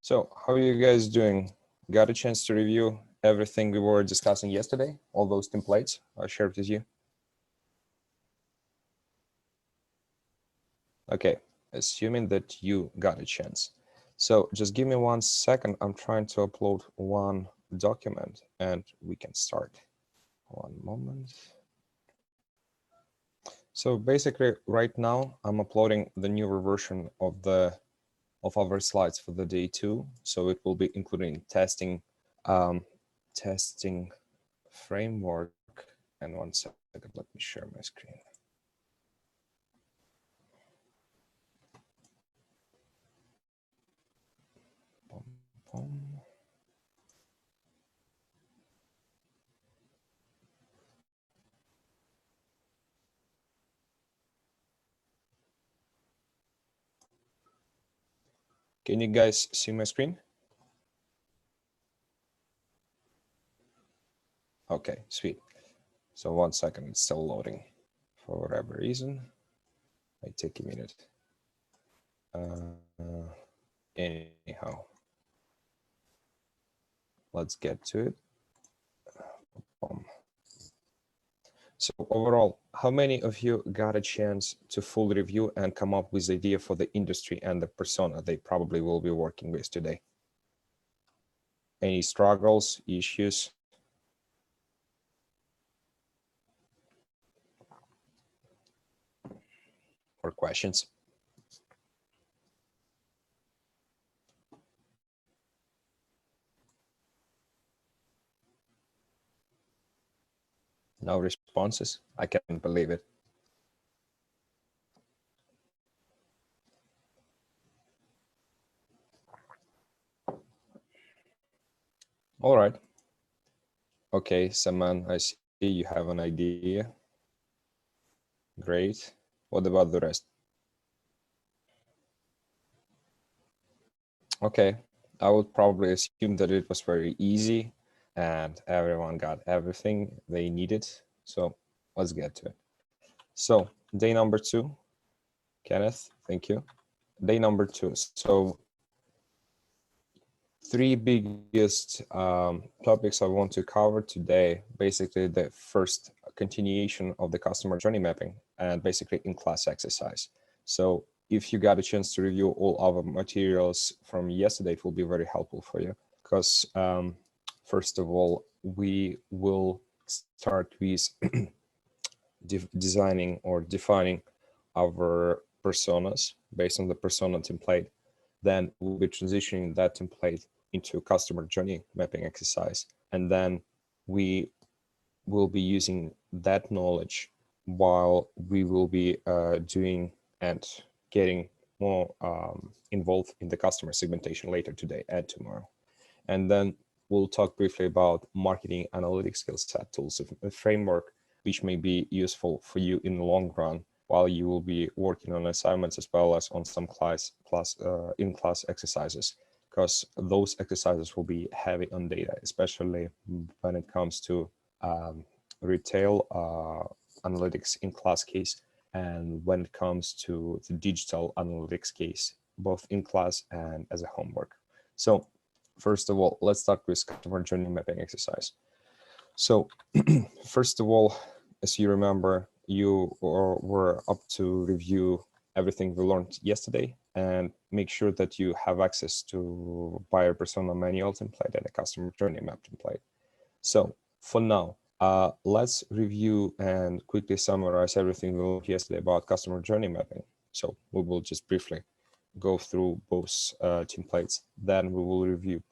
So how are you guys doing? Got a chance to review everything we were discussing yesterday? All those templates I shared with you? Okay, assuming that you got a chance. So just give me 1 second. I'm trying to upload one document and we can start. 1 moment. So basically right now I'm uploading the newer version of our slides for the day 2. So it will be including testing framework. And 1 second, let me share my screen. Can you guys see my screen? Okay, sweet. So 1 second, it's still loading for whatever reason. Might take a minute. Anyhow, let's get to it. So overall, how many of you got a chance to fully review and come up with the idea for the industry and the persona they probably will be working with today? Any struggles, issues? Or questions? No responses? I can't believe it. All right. Okay, Saman, I see you have an idea. Great. What about the rest? Okay, I would probably assume that it was very easy and everyone got everything they needed. So let's get to it. So day number 2, Kenneth, thank you. Day number 2. So 3 biggest topics I want to cover today. Basically, the first continuation of the customer journey mapping and basically in-class exercise. So if you got a chance to review all our materials from yesterday, it will be very helpful for you because first of all, we will start with designing or defining our personas based on the persona template. Then we'll be transitioning that template into customer journey mapping exercise. And then we will be using that knowledge while we will be doing and getting more involved in the customer segmentation later today and tomorrow. And then we'll talk briefly about marketing analytics skill set tools, a framework which may be useful for you in the long run while you will be working on assignments as well as on some in-class exercises, because those exercises will be heavy on data, especially when it comes to retail analytics in-class case and when it comes to the digital analytics case, both in class and as a homework. So first of all, let's start with customer journey mapping exercise. So first of all, as you remember, you were up to review everything we learned yesterday and make sure that you have access to buyer persona manual template and a customer journey map template. So for now, let's review and quickly summarize everything we learned yesterday about customer journey mapping. So we will just briefly go through both templates. Then we will review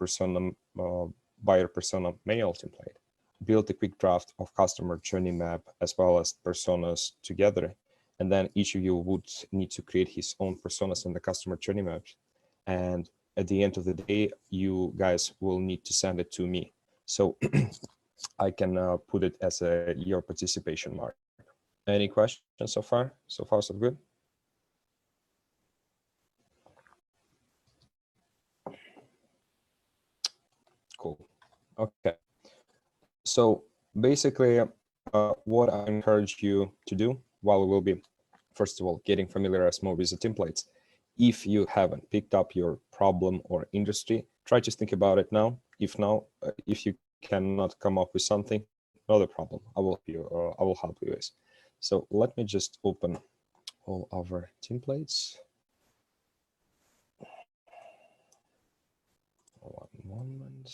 buyer persona manual template, build a quick draft of customer journey map as well as personas together. And then each of you would need to create his own personas in the customer journey maps. And at the end of the day, you guys will need to send it to me. So I can put it as your participation mark. Any questions so far? So far, so good? Cool. Okay. So basically, what I encourage you to do while we will be, first of all, getting familiarized more with the templates, If you haven't picked up your problem or industry, try to think about it now. If you cannot come up with something, not a problem. I will help you. I will help you guys. So let me just open all our templates. One moment.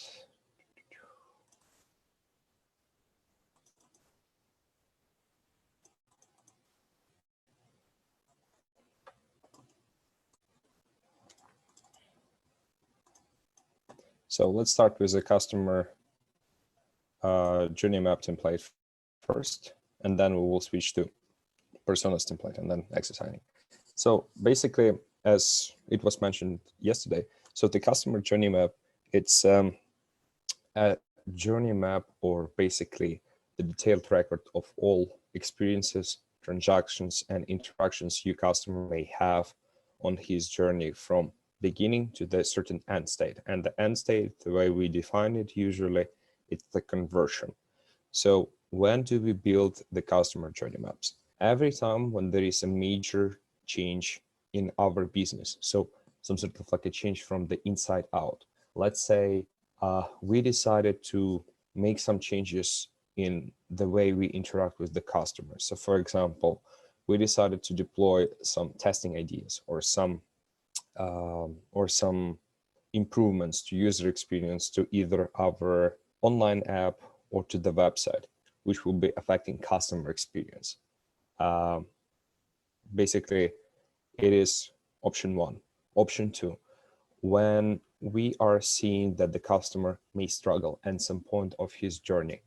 So let's start with the customer journey map template first, and then we will switch to personas template and then exercising. So basically, as it was mentioned yesterday, so the customer journey map, it's a journey map, or basically the detailed record of all experiences, transactions, and interactions your customer may have on his journey from beginning to the certain end state. And the end state, the way we define it usually, it's the conversion. So when do we build the customer journey maps? Every time when there is a major change in our business. So some sort of like a change from the inside out. Let's say we decided to make some changes in the way we interact with the customers. So for example, we decided to deploy some testing ideas or some improvements to user experience to either our online app or to the website, which will be affecting customer experience. Basically, it is option one. Option two, when we are seeing that the customer may struggle at some point of his journey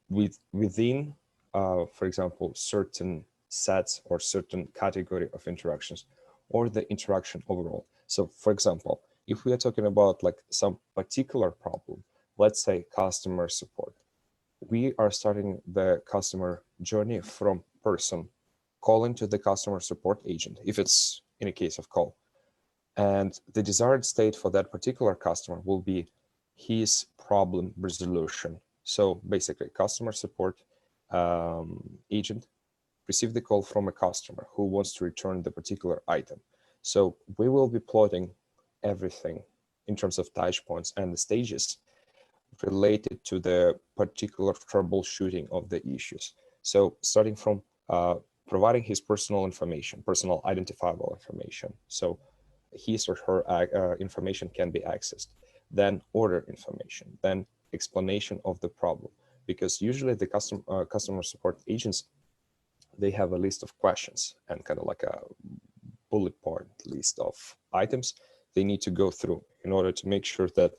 within, for example, certain sets or certain category of interactions, or the interaction overall. So for example, if we are talking about like some particular problem, let's say customer support, we are starting the customer journey from person calling to the customer support agent, if it's in a case of call. And the desired state for that particular customer will be his problem resolution. So basically, customer support agent received the call from a customer who wants to return the particular item. So we will be plotting everything in terms of touch points and the stages related to the particular troubleshooting of the issues. So starting from providing his personal information, personal identifiable information. So his or her information can be accessed. Then order information, then explanation of the problem. Because usually the customer support agents, they have a list of questions and kind of like a bullet point list of items they need to go through in order to make sure that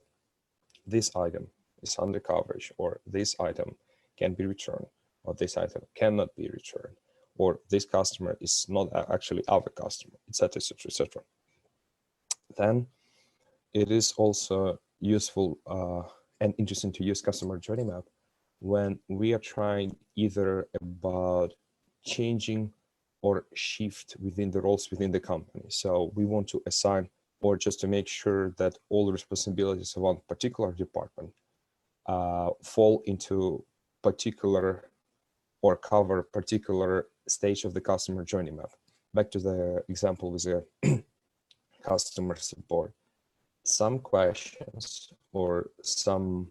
this item is under coverage, or this item can be returned, or this item cannot be returned, or this customer is not actually our customer, etc., etc., etc. Then it is also useful and interesting to use customer journey map when we are trying either about changing or shift within the roles within the company. So we want to assign, or just to make sure that all the responsibilities of one particular department fall into particular or cover particular stage of the customer journey map. Back to the example with the customer support. Some questions or some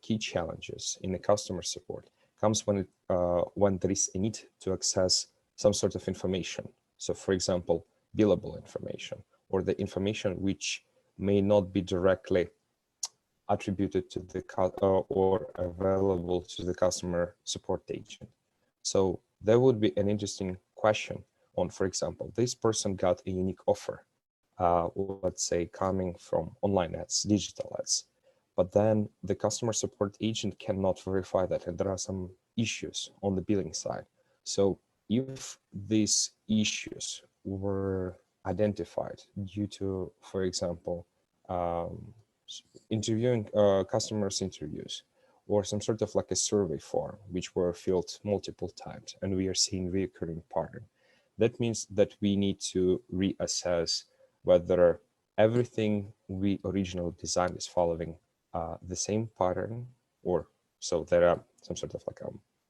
key challenges in the customer support comes when there is a need to access some sort of information. So for example, billable information, or the information which may not be directly attributed to the or available to the customer support agent. So there would be an interesting question on, for example, this person got a unique offer, let's say coming from online ads, digital ads, but then the customer support agent cannot verify that, and there are some issues on the billing side. So if these issues were identified due to, for example, interviewing customers interviews, or some sort of like a survey form which were filled multiple times, and we are seeing recurring pattern, that means that we need to reassess whether everything we originally designed is following the same pattern, or so there are some sort of like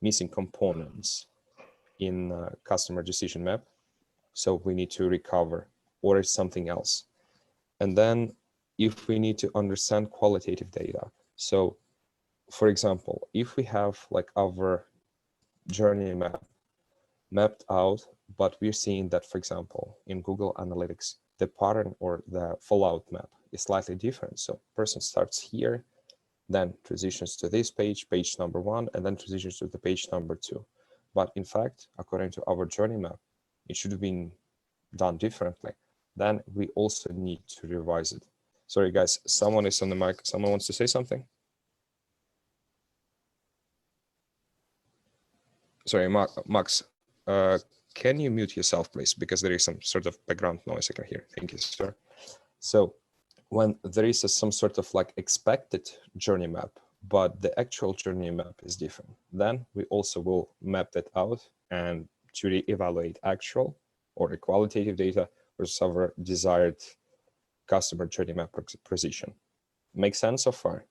missing components in customer decision map. so we need to recover, or it's something else. And then if we need to understand qualitative data, so for example, if we have like our journey map mapped out, but we're seeing that, for example, in Google Analytics, the pattern or the fallout map is slightly different. So person starts here, then transitions to this page, page number 1, and then transitions to the page number 2. But in fact, according to our journey map, it should have been done differently. Then we also need to revise it. Sorry, guys, someone is on the mic. Someone wants to say something? Sorry, Max, can you mute yourself, please? Because there is some sort of background noise I can hear. Thank you, sir. So when there is some sort of like expected journey map, but the actual journey map is different, then we also will map that out and to re-evaluate actual or the qualitative data versus our desired customer journey map precision. Make sense so far?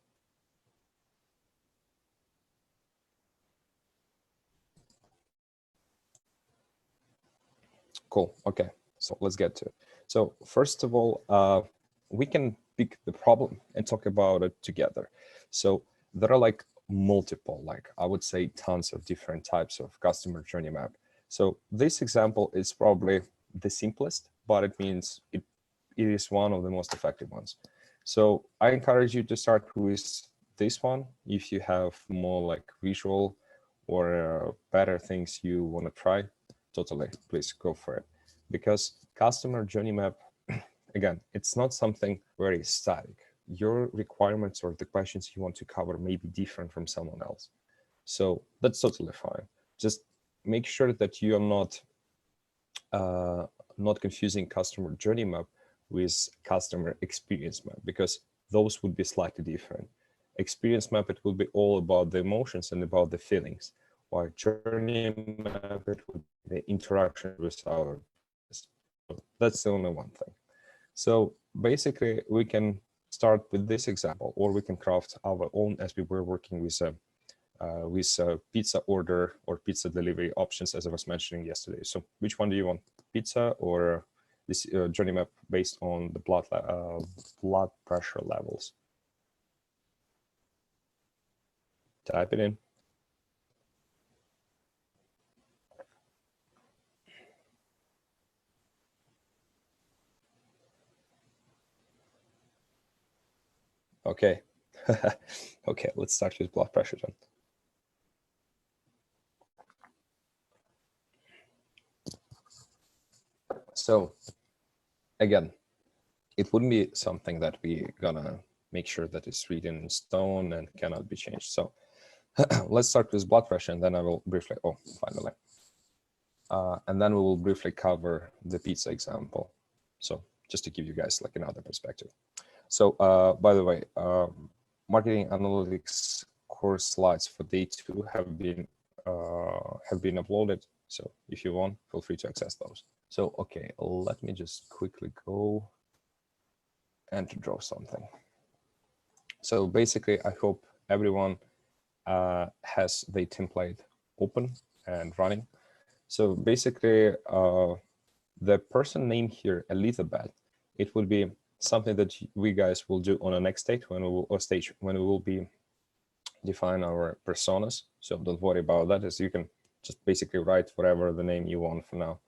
Cool. Okay, so let's get to it. So first of all, we can pick the problem and talk about it together. So there are like multiple, like I would say tons of different types of customer journey map. So this example is probably the simplest, but it means it is one of the most effective ones. So I encourage you to start with this one if you have more like visual or better things you want to try. Totally, please go for it. Because customer journey map, again, it's not something very static. Your requirements or the questions you want to cover may be different from someone else. So that's totally fine. Just make sure that you are not confusing customer journey map with customer experience map, because those would be slightly different. Experience map, it will be all about the emotions and about the feelings, while journey map, it would be the interaction with our business. That's the only one thing. So basically, we can start with this example, or we can craft our own, as we were working with pizza order or pizza delivery options, as I was mentioning yesterday. So which one do you want, pizza or this journey map based on the blood pressure levels? Type it in. Okay. Okay, let's start with blood pressure then. So again, it wouldn't be something that we're gonna make sure that it's written in stone and cannot be changed. So let's start with blood pressure, and then I will briefly, finally. And then we will briefly cover the pizza example. So just to give you guys like another perspective. So by the way, marketing analytics course slides for day 2 have been uploaded. So if you want, feel free to access those. So, okay, let me just quickly go and draw something. So basically, I hope everyone has the template open and running. So basically, the person name here, Elizabeth, it would be something that we guys will do on a next stage when we will be define our personas. So don't worry about that, as you can just basically write whatever the name you want for now.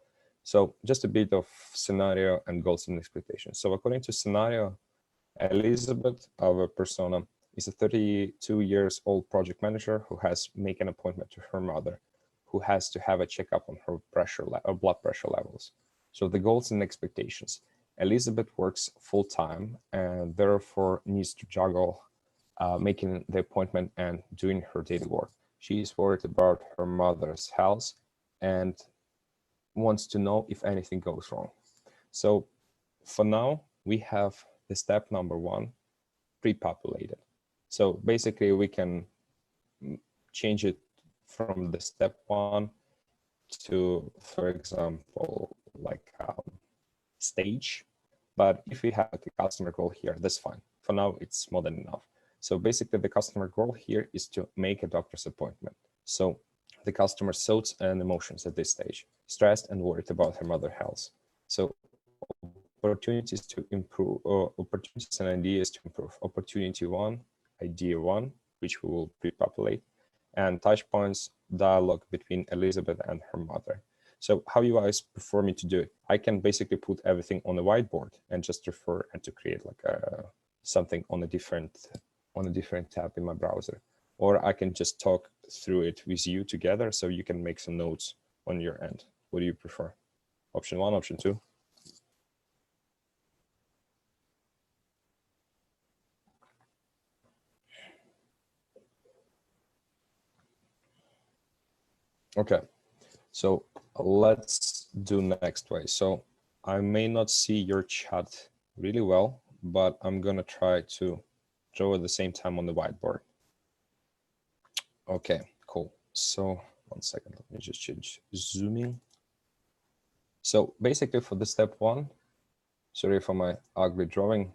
So just a bit of scenario and goals and expectations. So according to scenario, Elizabeth, our persona, is a 32 years old project manager who has make an appointment to her mother, who has to have a checkup on her blood pressure levels. So the goals and expectations. Elizabeth works full-time and therefore needs to juggle making the appointment and doing her daily work. She is worried about her mother's health and wants to know if anything goes wrong. So for now, we have the step number 1 pre-populated. So basically we can change it from the step 1 to, for example, like stage. But if we have the customer goal here, that's fine. For now, it's more than enough. So basically the customer goal here is to make a doctor's appointment. So the customer's thoughts and emotions at this stage, stressed and worried about her mother's health. So opportunities to improve, opportunities and ideas to improve. Opportunity 1, idea 1, which we will pre-populate, and touch points, dialogue between Elizabeth and her mother. So how you guys prefer me to do it? I can basically put everything on a whiteboard and just refer and to create like something on a different tab in my browser. Or I can just talk through it with you together so you can make some notes on your end. What do you prefer? Option 1, option 2? Okay, so let's do next way. So I may not see your chat really well, but I'm gonna try to draw at the same time on the whiteboard. Okay, cool. So 1 second, let me just change zooming. So basically for the step 1, sorry for my ugly drawing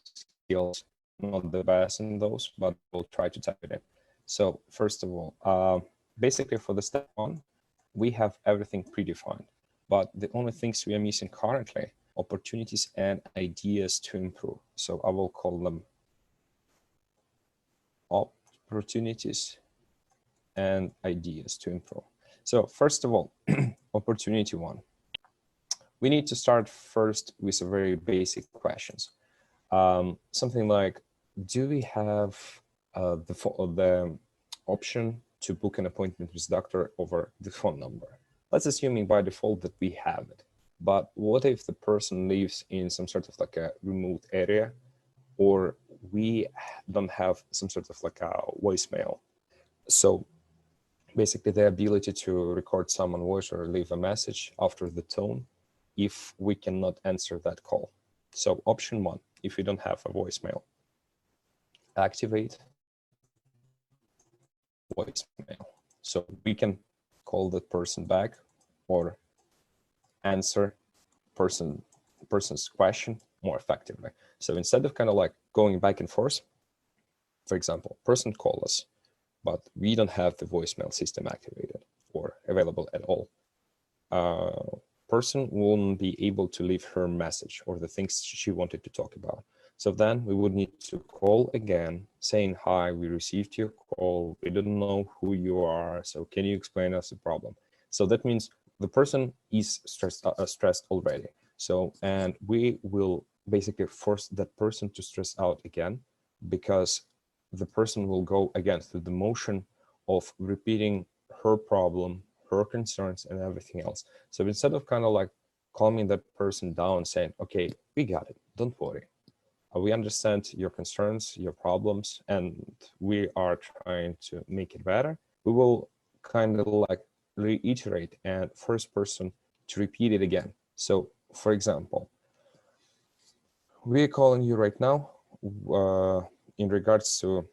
skills, not the best in those, but we'll try to type it in. So first of all, basically for the step 1, we have everything predefined, but the only things we are missing currently, opportunities and ideas to improve. So I will call them opportunities and ideas to improve. So first of all, opportunity 1. We need to start first with some very basic questions. Something like, do we have the option to book an appointment with doctor over the phone number? Let's assuming by default that we have it. But what if the person lives in some sort of like a remote area, or we don't have some sort of like a voicemail? So basically the ability to record someone's voice or leave a message after the tone if we cannot answer that call. So option 1, if we don't have a voicemail, activate voicemail. So we can call the person back or answer person's question more effectively. So instead of kind of like going back and forth, for example, person call us, but we don't have the voicemail system activated or available at all. Person won't be able to leave her message or the things she wanted to talk about. So then we would need to call again saying, hi, we received your call. We don't know who you are. So can you explain us the problem? So that means the person is stressed already. So, and we will basically force that person to stress out again, because the person will go again through the motion of repeating her problem, her concerns, and everything else. So instead of kind of like calming that person down, saying, okay, we got it, don't worry. We understand your concerns, your problems, and we are trying to make it better. We will kind of like reiterate and first person to repeat it again. So for example, we're calling you right now in regards to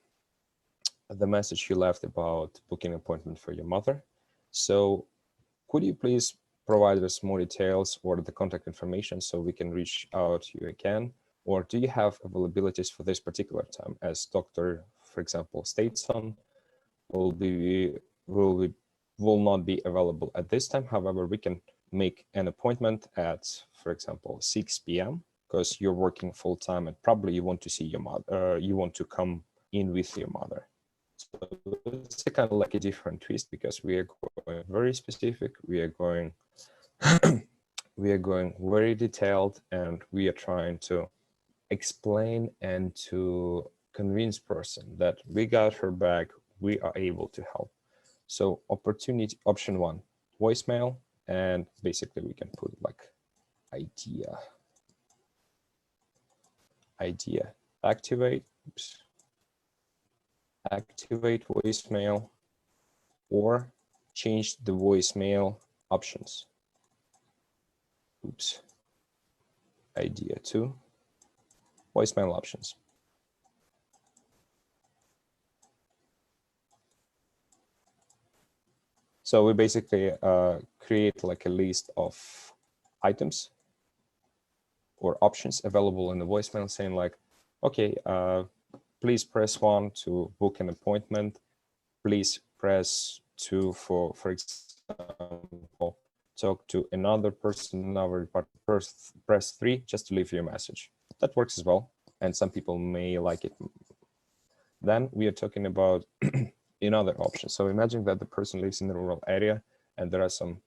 the message you left about booking an appointment for your mother. So could you please provide us more details or the contact information so we can reach out to you again? Or do you have availabilities for this particular time, as doctor, for example, states on, will not be available at this time. However, we can make an appointment at, for example, 6 p.m. because you're working full time and probably you want to see your mother, you want to come in with your mother. So it's a kind of like a different twist, because we are going very specific, we are going very detailed, and we are trying to explain and to convince person that we got her back, we are able to help. So opportunity, option 1, voicemail, and basically we can put like idea, activate, activate voicemail, or change the voicemail options. Idea 2, voicemail options. So we basically create like a list of items or options available in the voicemail, saying like, okay, please press 1 to book an appointment. Please press to, for example, talk to another person in our department, press 3 just to leave you a message. That works as well, and some people may like it. Then we are talking about another option. So imagine that the person lives in a rural area and there are some,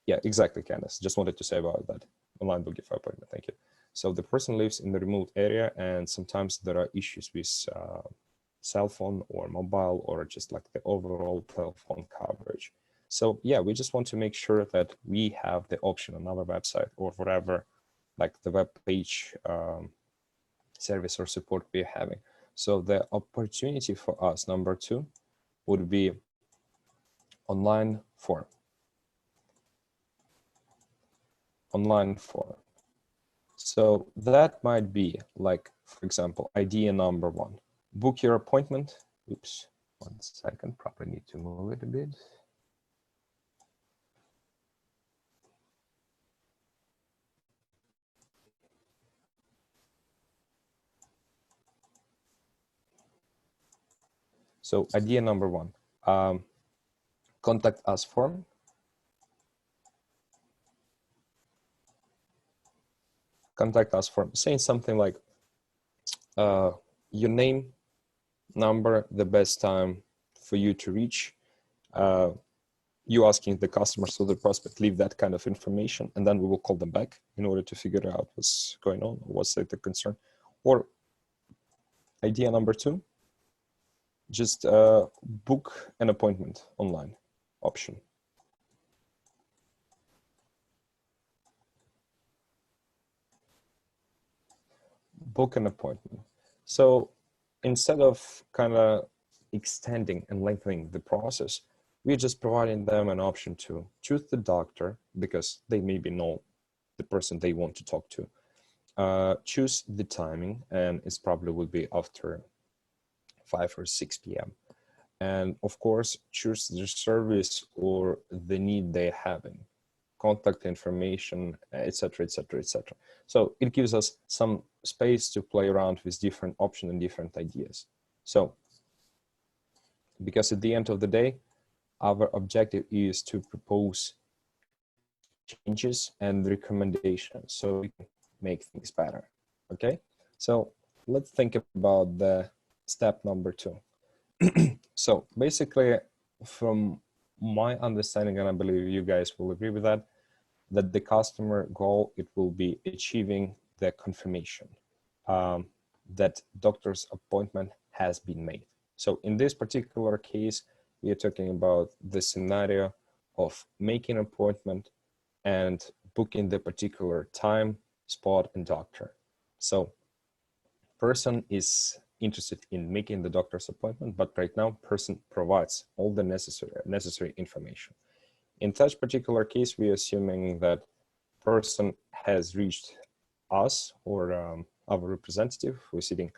yeah, exactly, Candace. Just wanted to say about that. Online booking for appointment, thank you. So the person lives in the remote area and sometimes there are issues with cell phone or mobile or just like the overall telephone coverage. So yeah, we just want to make sure that we have the option on our website or whatever, like the web page service or support we're having. So the opportunity for us, number 2, would be online form. Online form. So that might be like, for example, idea number 1, book your appointment. Oops, 1 second, probably need to move it a bit. So idea number 1, contact us form. Contact us form, saying something like your name, number, the best time for you to reach, you asking the customer, so the prospect leave that kind of information, and then we will call them back in order to figure out what's going on, what's the concern. Or idea number 2, just book an appointment online option. Book an appointment. So instead of kind of extending and lengthening the process, we're just providing them an option to choose the doctor because they maybe know the person they want to talk to. Choose the timing, and it's probably will be after 5 or 6 p.m. And of course, choose the service or the need they're having, contact information, etc., etc., etc. So it gives us some space to play around with different options and different ideas. So, because at the end of the day, our objective is to propose changes and recommendations so we can make things better. Okay, so let's think about the step number 2. So basically, from my understanding, and I believe you guys will agree with that, that the customer goal, it will be achieving the confirmation that doctor's appointment has been made. So in this particular case, we are talking about the scenario of making an appointment and booking the particular time, spot, and doctor. So person is interested in making the doctor's appointment, but right now person provides all the necessary information. In such particular case, we are assuming that person has reached us or our representative who is sitting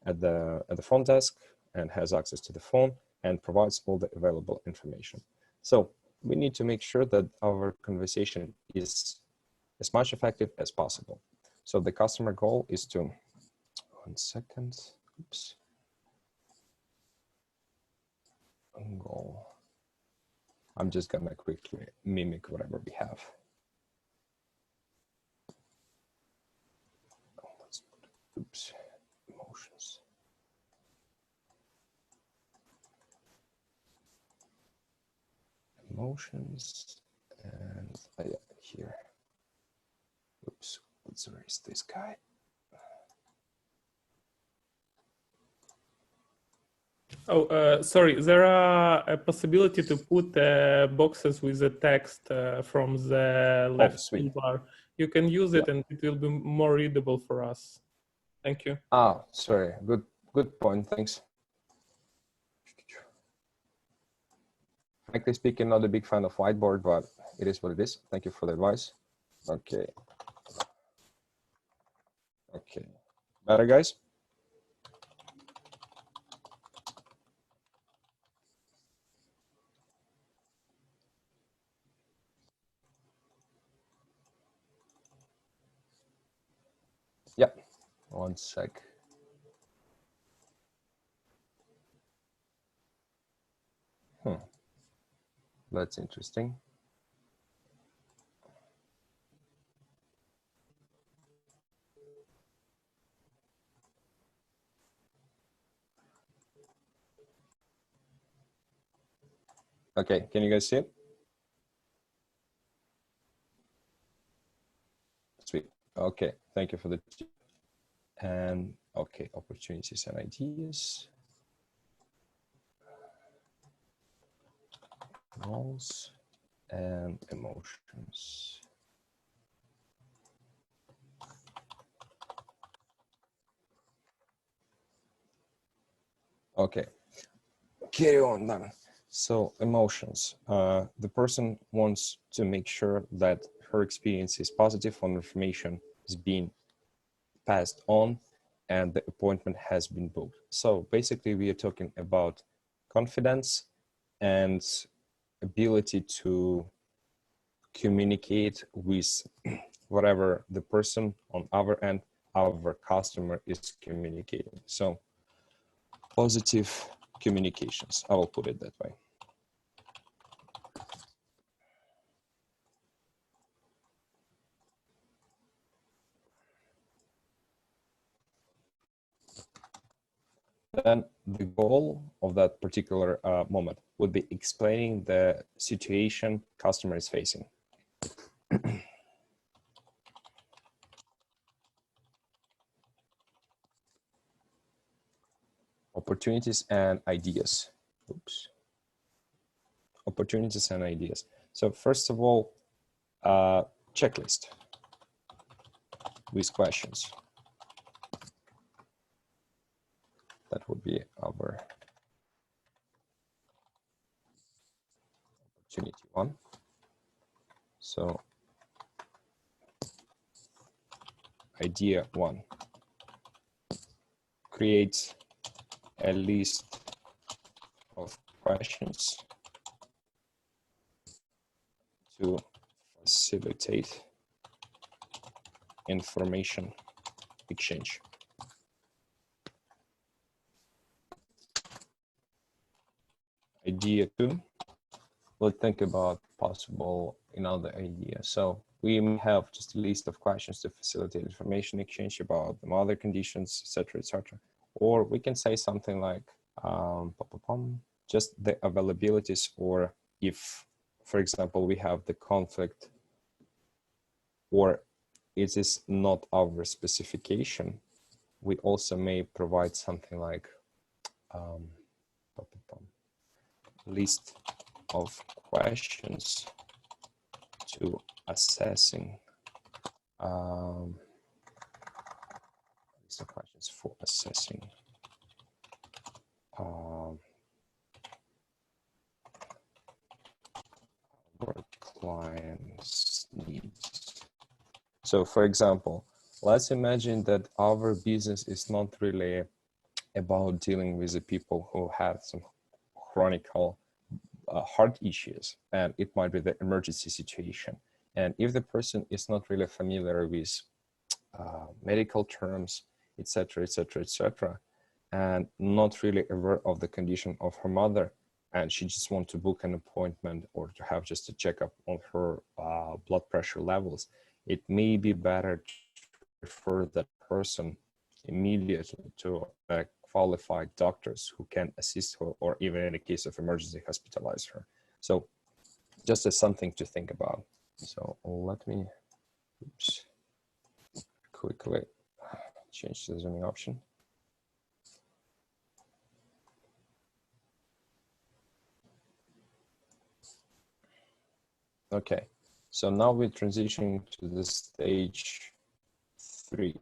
at the front desk and has access to the phone and provides all the available information. So we need to make sure that our conversation is as much effective as possible. So the customer goal is to, 1 second, oops, goal. I'm just gonna quickly mimic whatever we have. Let's put, oops, emotions. Emotions, and yeah, here. Oops, let's erase this guy. Oh, sorry, there are a possibility to put boxes with the text from the left toolbar. You can use it and it will be more readable for us. Thank you. Ah, sorry, good point, thanks. Frankly speaking, not a big fan of whiteboard, but it is what it is. Thank you for the advice. Okay. Okay, better, guys? Yeah, 1 sec. That's interesting. Okay, can you guys see it? Sweet. Okay, thank you for the tip. And okay, opportunities and ideas. Goals and emotions. Okay, carry on then. So emotions. The person wants to make sure that her experience is positive on information is being passed on and the appointment has been booked. So basically we are talking about confidence and ability to communicate with whatever the person on our end, our customer is communicating. So positive communications, I will put it that way. Then the goal of that particular moment would be explaining the situation customer is facing. Opportunities and ideas. Oops. Opportunities and ideas. So first of all, checklist with questions. That would be our opportunity one. So idea one, create a list of questions to facilitate information exchange. Idea two, we'll think about possible another idea. So we may have just a list of questions to facilitate information exchange about the other conditions, etc., etc. Or we can say something like just the availabilities, or if, for example, we have the conflict or it is not our specification, we also may provide something like list of questions to assessing list of questions for assessing our clients' needs. So for example, let's imagine that our business is not really about dealing with the people who have some chronic heart issues, and it might be the emergency situation. And if the person is not really familiar with medical terms, etc., etc., etc., and not really aware of the condition of her mother, and she just wants to book an appointment or to have just a checkup on her blood pressure levels, it may be better to refer that person immediately to qualified doctors who can assist her, or even in a case of emergency, hospitalize her. So just as something to think about. So let me, oops, quickly change the zooming option. Okay, so now we're transitioning to the stage 3.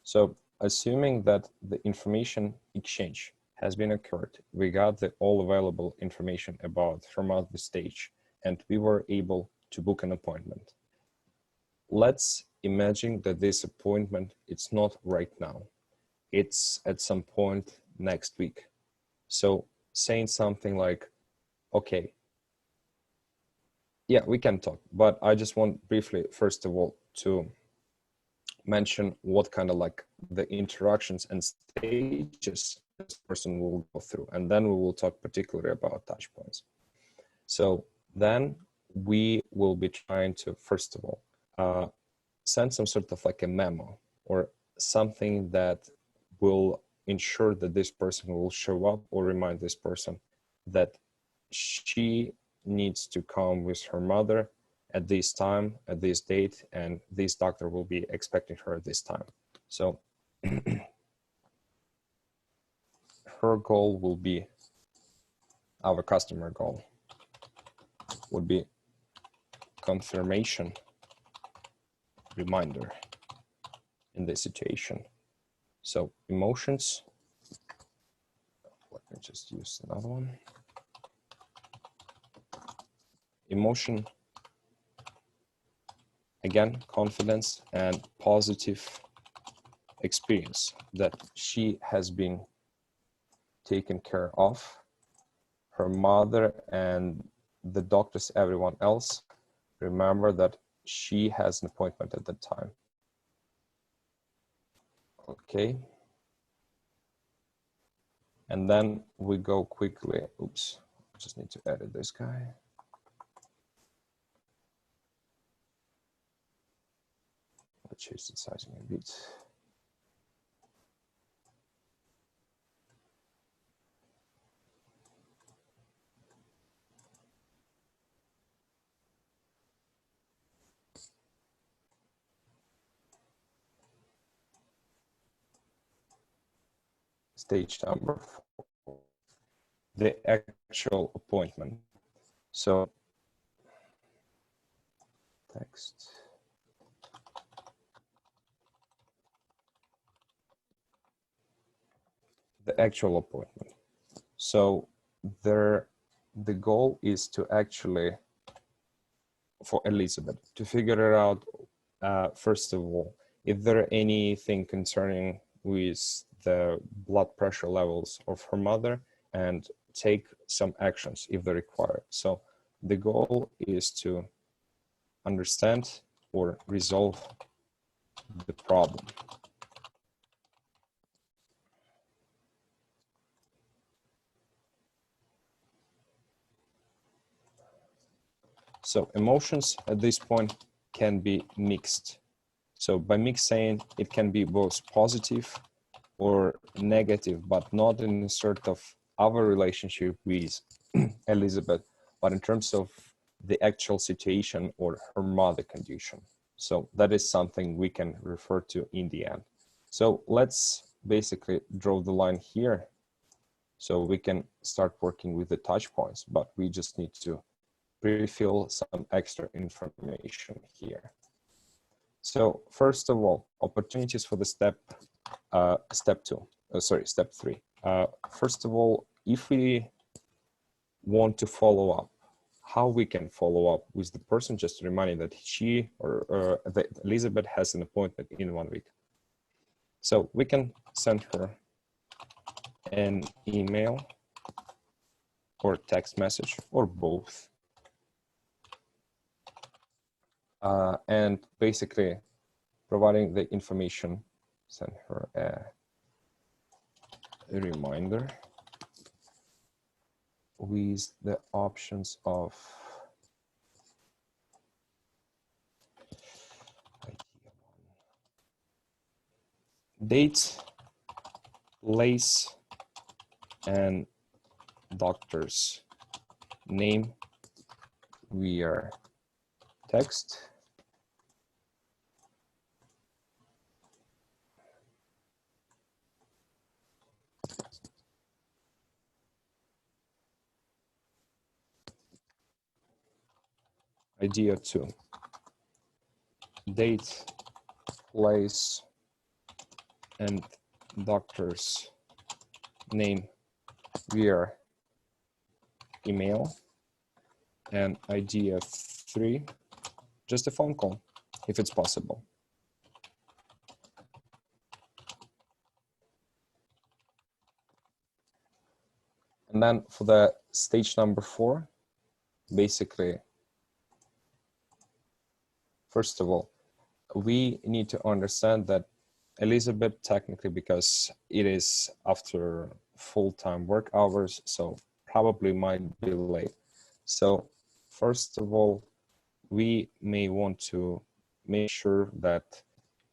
So assuming that the information exchange has been occurred, we got the all available information about from the stage, and we were able to book an appointment. Let's imagine that this appointment, it's not right now. It's at some point next week. So saying something like, okay, yeah, we can talk, but I just want briefly, first of all, to mention what kind of like the interactions and stages this person will go through, and then we will talk particularly about touch points. So Then we will be trying to, first of all, send some sort of like a memo or something that will ensure that this person will show up, or remind this person that she needs to come with her mother at this time, at this date, and this doctor will be expecting her at this time. So her goal will be, our customer goal would be confirmation reminder in this situation. So emotions, let me just use another one. Emotion, again, confidence and positive experience that she has been taken care of, her mother and the doctors, everyone else. Remember that she has an appointment at that time. Okay. And then we go quickly, oops, just need to edit this guy. Let's change the sizing a bit. Stage number 4, the actual appointment. So text. The actual appointment. So the goal is to actually, for Elizabeth, to figure it out, first of all, if there anything concerning with the blood pressure levels of her mother, and take some actions if they're required. So the goal is to understand or resolve the problem. So emotions at this point can be mixed. So by mixed saying, it can be both positive or negative, but not in sort of our relationship with Elizabeth, but in terms of the actual situation or her mother condition. So that is something we can refer to in the end. So let's basically draw the line here so we can start working with the touch points, but we just need to pre-fill some extra information here. So first of all, opportunities for the step 3. First of all, if we want to follow up, how we can follow up with the person, just reminding that she or that Elizabeth has an appointment in 1 week. So we can send her an email or text message or both. And basically providing the information, send her a reminder with the options of date, place, and doctor's name via text. Idea 2, date, place, and doctor's name via email. And idea 3, just a phone call, if it's possible. And then for the stage number 4, basically, first of all, we need to understand that Elizabeth, technically, because it is after full-time work hours, so probably might be late. So first of all, we may want to make sure that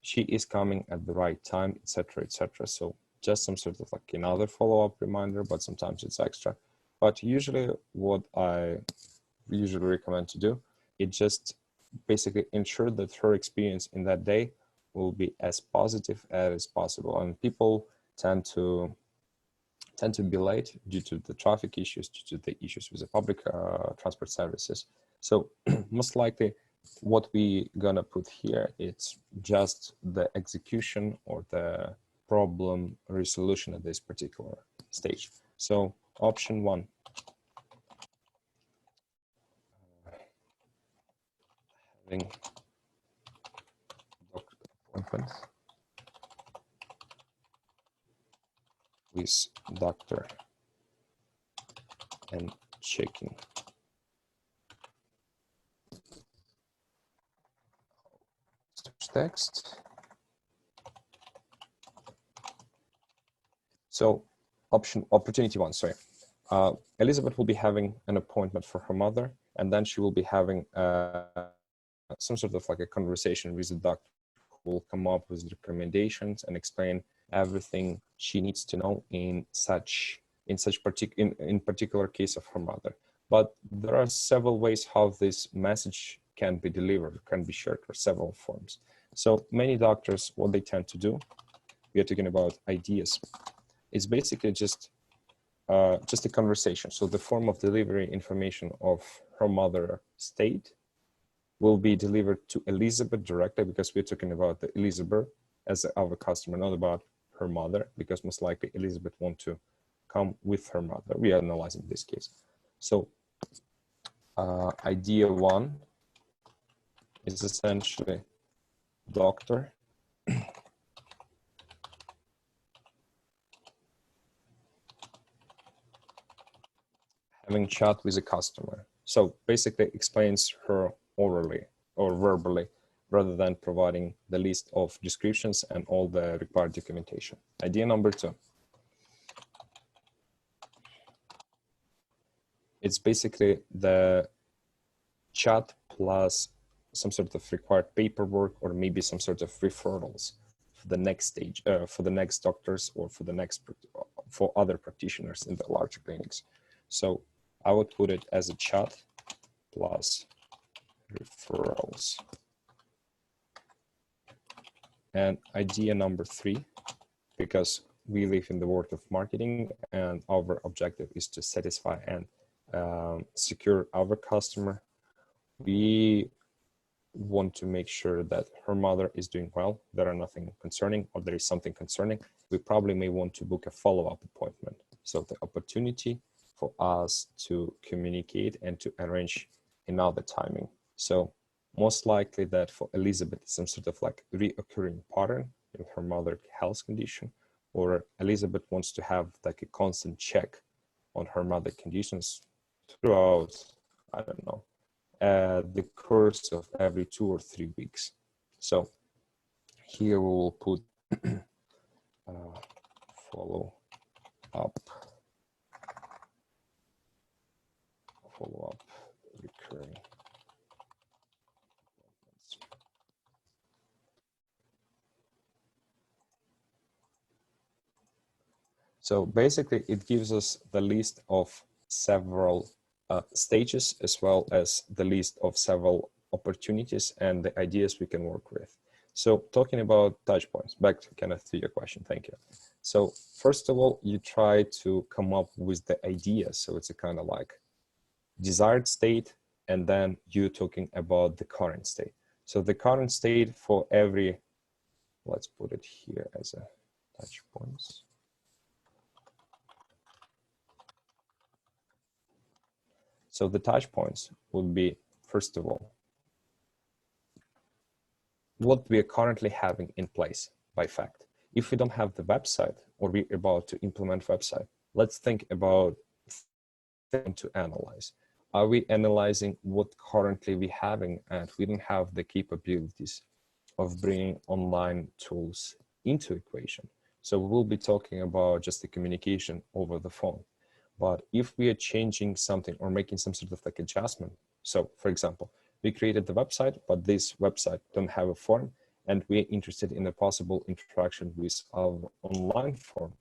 she is coming at the right time, etc., etc. So just some sort of like another follow-up reminder, but sometimes it's extra. But usually what I usually recommend to do is just basically ensure that her experience in that day will be as positive as possible. And people tend to be late due to the traffic issues, due to the issues with the public transport services. So most likely what we gonna put here, it's just the execution or the problem resolution at this particular stage. So option 1, having doctor appointment with doctor and checking text. So opportunity 1, sorry. Elizabeth will be having an appointment for her mother, and then she will be having some sort of like a conversation with the doctor who will come up with recommendations and explain everything she needs to know in particular case of her mother. But there are several ways how this message can be delivered, can be shared, or several forms. So many doctors, what they tend to do, we are talking about ideas, it's basically just a conversation. So the form of delivery information of her mother state will be delivered to Elizabeth directly, because we're talking about the Elizabeth as our customer, not about her mother, because most likely Elizabeth want to come with her mother. We are analyzing this case. So idea 1 is essentially doctor having chat with a customer. So basically explains her orally or verbally, rather than providing the list of descriptions and all the required documentation. Idea number 2. It's basically the chat plus some sort of required paperwork, or maybe some sort of referrals for the next stage, for the next doctors, or for other practitioners in the larger clinics. So I would put it as a chat plus referrals. And idea number 3, because we live in the world of marketing and our objective is to satisfy and secure our customer, we want to make sure that her mother is doing well, there are nothing concerning, or there is something concerning. We probably may want to book a follow-up appointment. So the opportunity for us to communicate and to arrange another timing. So most likely that for Elizabeth, some sort of like reoccurring pattern in her mother's health condition, or Elizabeth wants to have like a constant check on her mother conditions throughout, I don't know, the course of every 2 or 3 weeks. So here we will put follow up recurring. So basically it gives us the list of several stages, as well as the list of several opportunities and the ideas we can work with. So talking about touch points, back to kind of to your question, thank you. So first of all, you try to come up with the idea. So it's a kind of like desired state, and then you're talking about the current state. So the current state for every, let's put it here as a touch points. So the touch points would be, first of all, what we are currently having in place by fact. If we don't have the website, or we're about to implement website, let's think about to analyze. Are we analyzing what currently we having, and we don't have the capabilities of bringing online tools into equation? So we'll be talking about just the communication over the phone. But if we are changing something or making some sort of like adjustment, So for example, we created the website, but this website don't have a form, and we're interested in a possible interaction with our online form.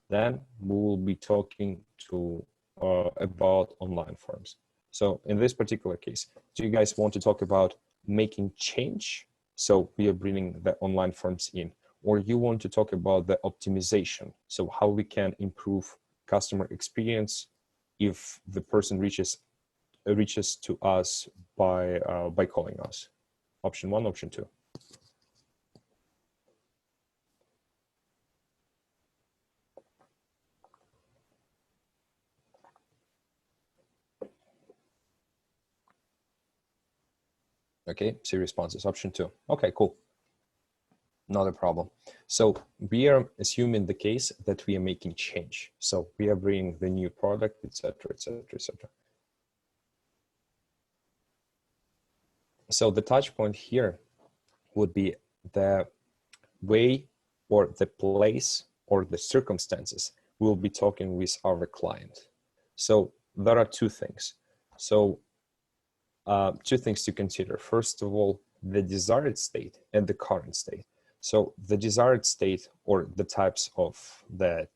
Then we will be talking to about online forms. So in this particular case, do you guys want to talk about making change? So we are bringing the online forms in, or you want to talk about the optimization? So how we can improve customer experience if the person reaches to us by calling us. Option 1, option 2. Okay, see responses. Option 2. Okay, cool. Not a problem. So we are assuming the case that we are making change. So we are bringing the new product, etc., etc., etc. So the touch point here would be the way or the place or the circumstances we'll be talking with our client. So there are two things. So two things to consider. First of all, the desired state and the current state. So the desired state or the types of the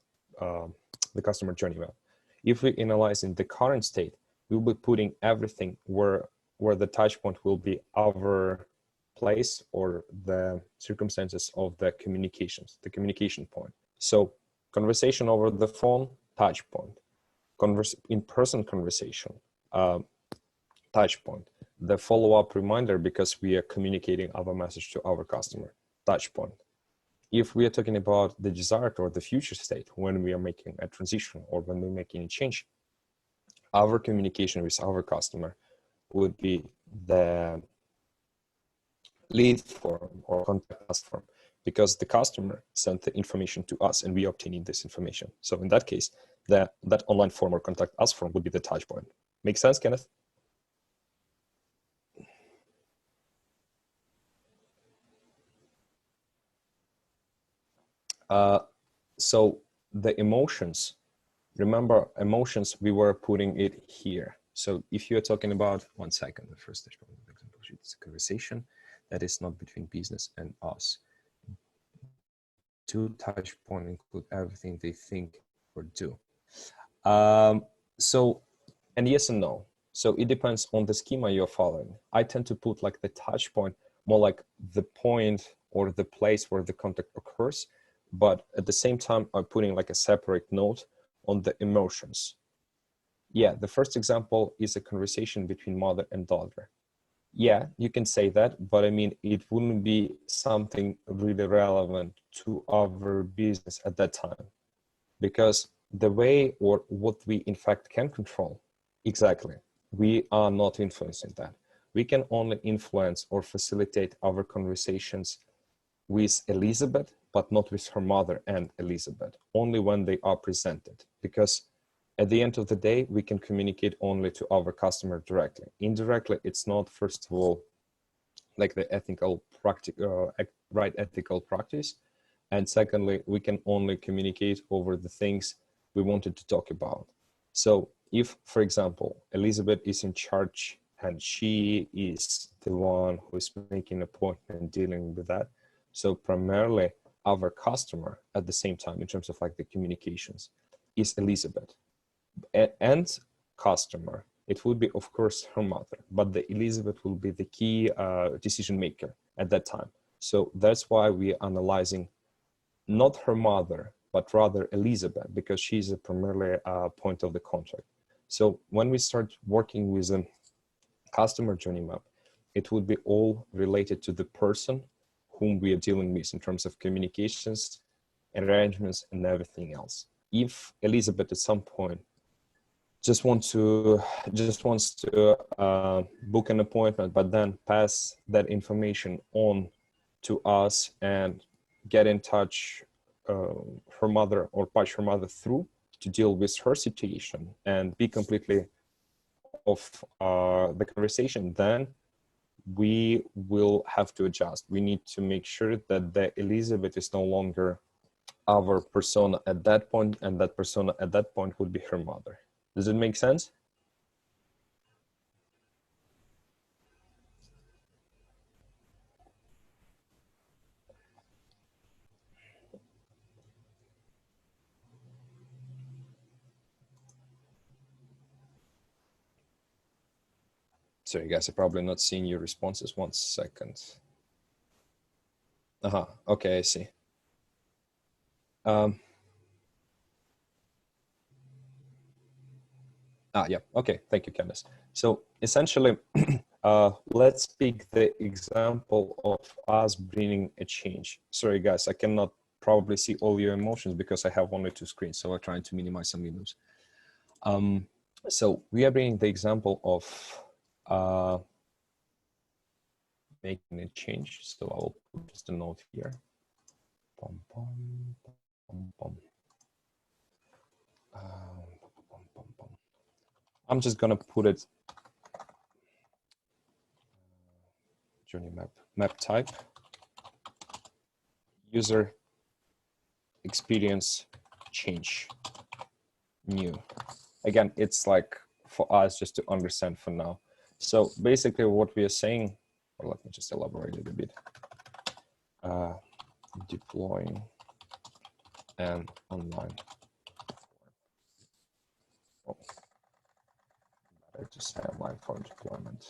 customer journey map. If we analyze in the current state, we'll be putting everything where the touch point will be our place or the circumstances of the communications, the communication point. So conversation over the phone, touch point. In-person conversation, touch point. The follow-up reminder because we are communicating our message to our customer, touch point. If we are talking about the desired or the future state, when we are making a transition or when we're making a change, our communication with our customer would be the lead form or contact us form, because the customer sent the information to us and we are obtaining this information. So in that case, that online form or contact us form would be the touch point. Make sense, Kenneth? So the emotions, remember emotions, we were putting it here. So if you're talking about, 1 second, the first touch point example sheet is a conversation that is not between business and us. Two touch point include everything they think or do. So, and yes and no. So it depends on the schema you're following. I tend to put like the touch point more like the point or the place where the contact occurs, but at the same time, I'm putting like a separate note on the emotions. Yeah, the first example is a conversation between mother and daughter. Yeah, you can say that, but I mean, it wouldn't be something really relevant to our business at that time, because the way or what we in fact can control, exactly, we are not influencing that. We can only influence or facilitate our conversations with Elizabeth, but not with her mother and Elizabeth, only when they are presented, because at the end of the day, we can communicate only to our customer directly. Indirectly, it's not, first of all, like the right ethical practice. And secondly, we can only communicate over the things we wanted to talk about. So if, for example, Elizabeth is in charge and she is the one who is making an appointment and dealing with that, so primarily our customer at the same time, in terms of like the communications, is Elizabeth. And customer, it would be, of course, her mother, but the Elizabeth will be the key decision maker at that time. So that's why we are analyzing not her mother, but rather Elizabeth, because she's a primarily point of the contract. So when we start working with a customer journey map, it would be all related to the person whom we are dealing with in terms of communications, arrangements, and everything else. If Elizabeth at some point just wants to book an appointment, but then pass that information on to us and get in touch her mother or patch her mother through to deal with her situation and be completely off the conversation, then we will have to adjust. We need to make sure that the Elizabeth is no longer our persona at that point, and that persona at that point would be her mother. Does it make sense? Sorry guys, I'm probably not seeing your responses. 1 second. Okay, I see. Yeah, okay, thank you, Candice. So essentially, let's pick the example of us bringing a change. Sorry guys, I cannot probably see all your emotions because I have only 2 screens, so I'm trying to minimize some windows. So we are bringing the example of making a change. So I'll put just a note here. Pom, pom, pom, pom. I'm just gonna put it journey map type, user experience change, new. Again, it's like for us just to understand for now. So basically what we are saying, or let me just elaborate it a bit. Deploying an online. Oh, I just have online form deployment.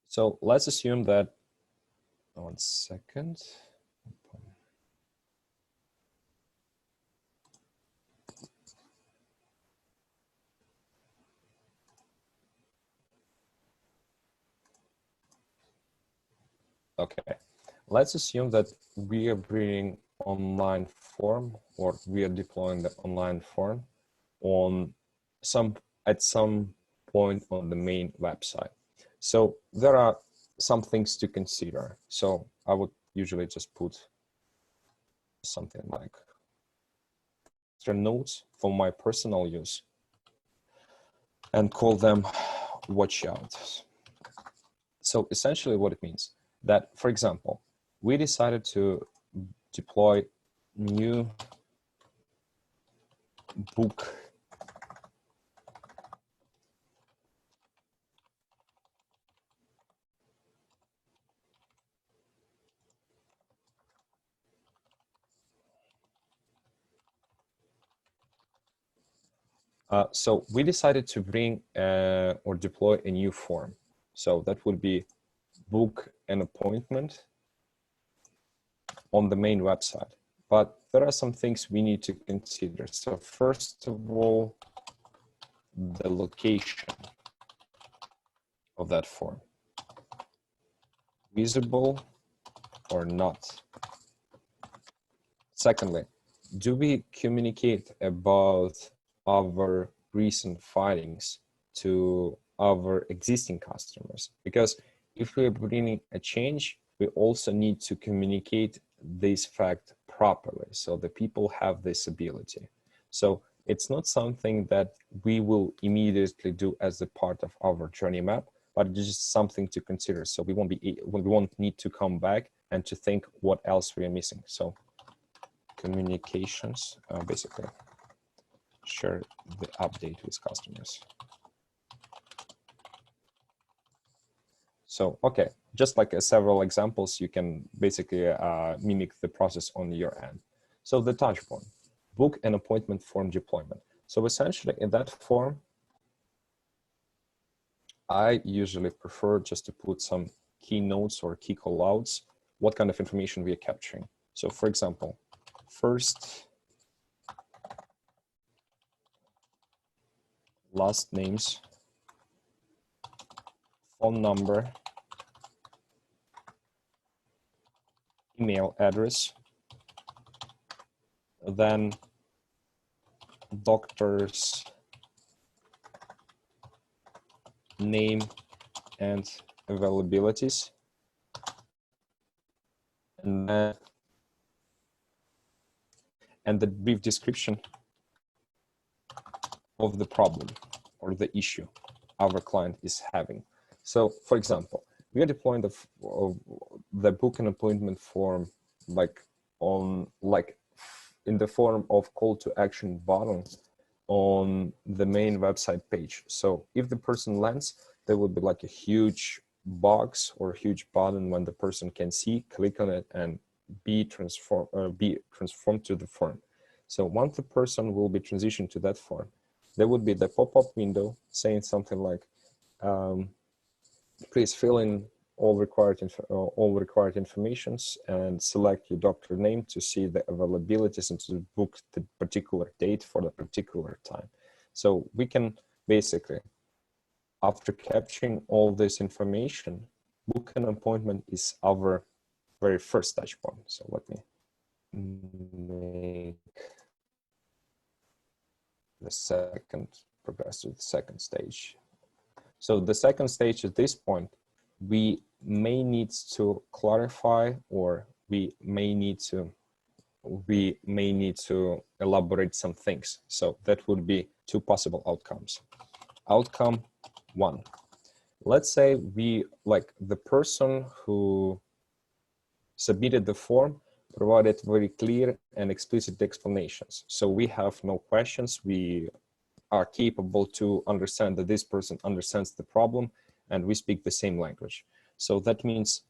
So let's assume that, 1 second. Okay, let's assume that we are bringing online form, or we are deploying the online form on at some point on the main website. So there are some things to consider. So I would usually just put something like extra notes for my personal use and call them watch out. So essentially what it means that, for example, we decided to deploy new book so we decided to bring or deploy a new form. So that would be book an appointment on the main website. But there are some things we need to consider. So first of all, the location of that form. Visible or not? Secondly, do we communicate about our recent findings to our existing customers? Because if we're bringing a change, we also need to communicate this fact properly so the people have this ability. So it's not something that we will immediately do as a part of our journey map, but it's just something to consider. So we won't need to come back and to think what else we are missing. So communications, basically share the update with customers. So, okay, just like several examples, you can basically mimic the process on your end. So the touch point, book an appointment form deployment. So essentially in that form, I usually prefer just to put some keynotes or key callouts, what kind of information we are capturing. So for example, first, last names, phone number, email address, then doctor's name and availabilities, and then the brief description of the problem or the issue our client is having. So for example, we are deploying the book an appointment form in the form of call to action button on the main website page. So if the person lands, there will be like a huge box or a huge button when the person can see, click on it, and be transformed to the form. So once the person will be transitioned to that form, there would be the pop-up window saying something like, please fill in all required informations and select your doctor name to see the availabilities and to book the particular date for the particular time. So we can basically, after capturing all this information, book an appointment is our very first touch point. So let me make the second, progress to the second stage. So the second stage at this point, we may need to clarify, or we may need to elaborate some things. So that would be two possible outcomes. Outcome one, let's say the person who submitted the form provided very clear and explicit explanations. So we have no questions. We are capable to understand that this person understands the problem and we speak the same language. So that means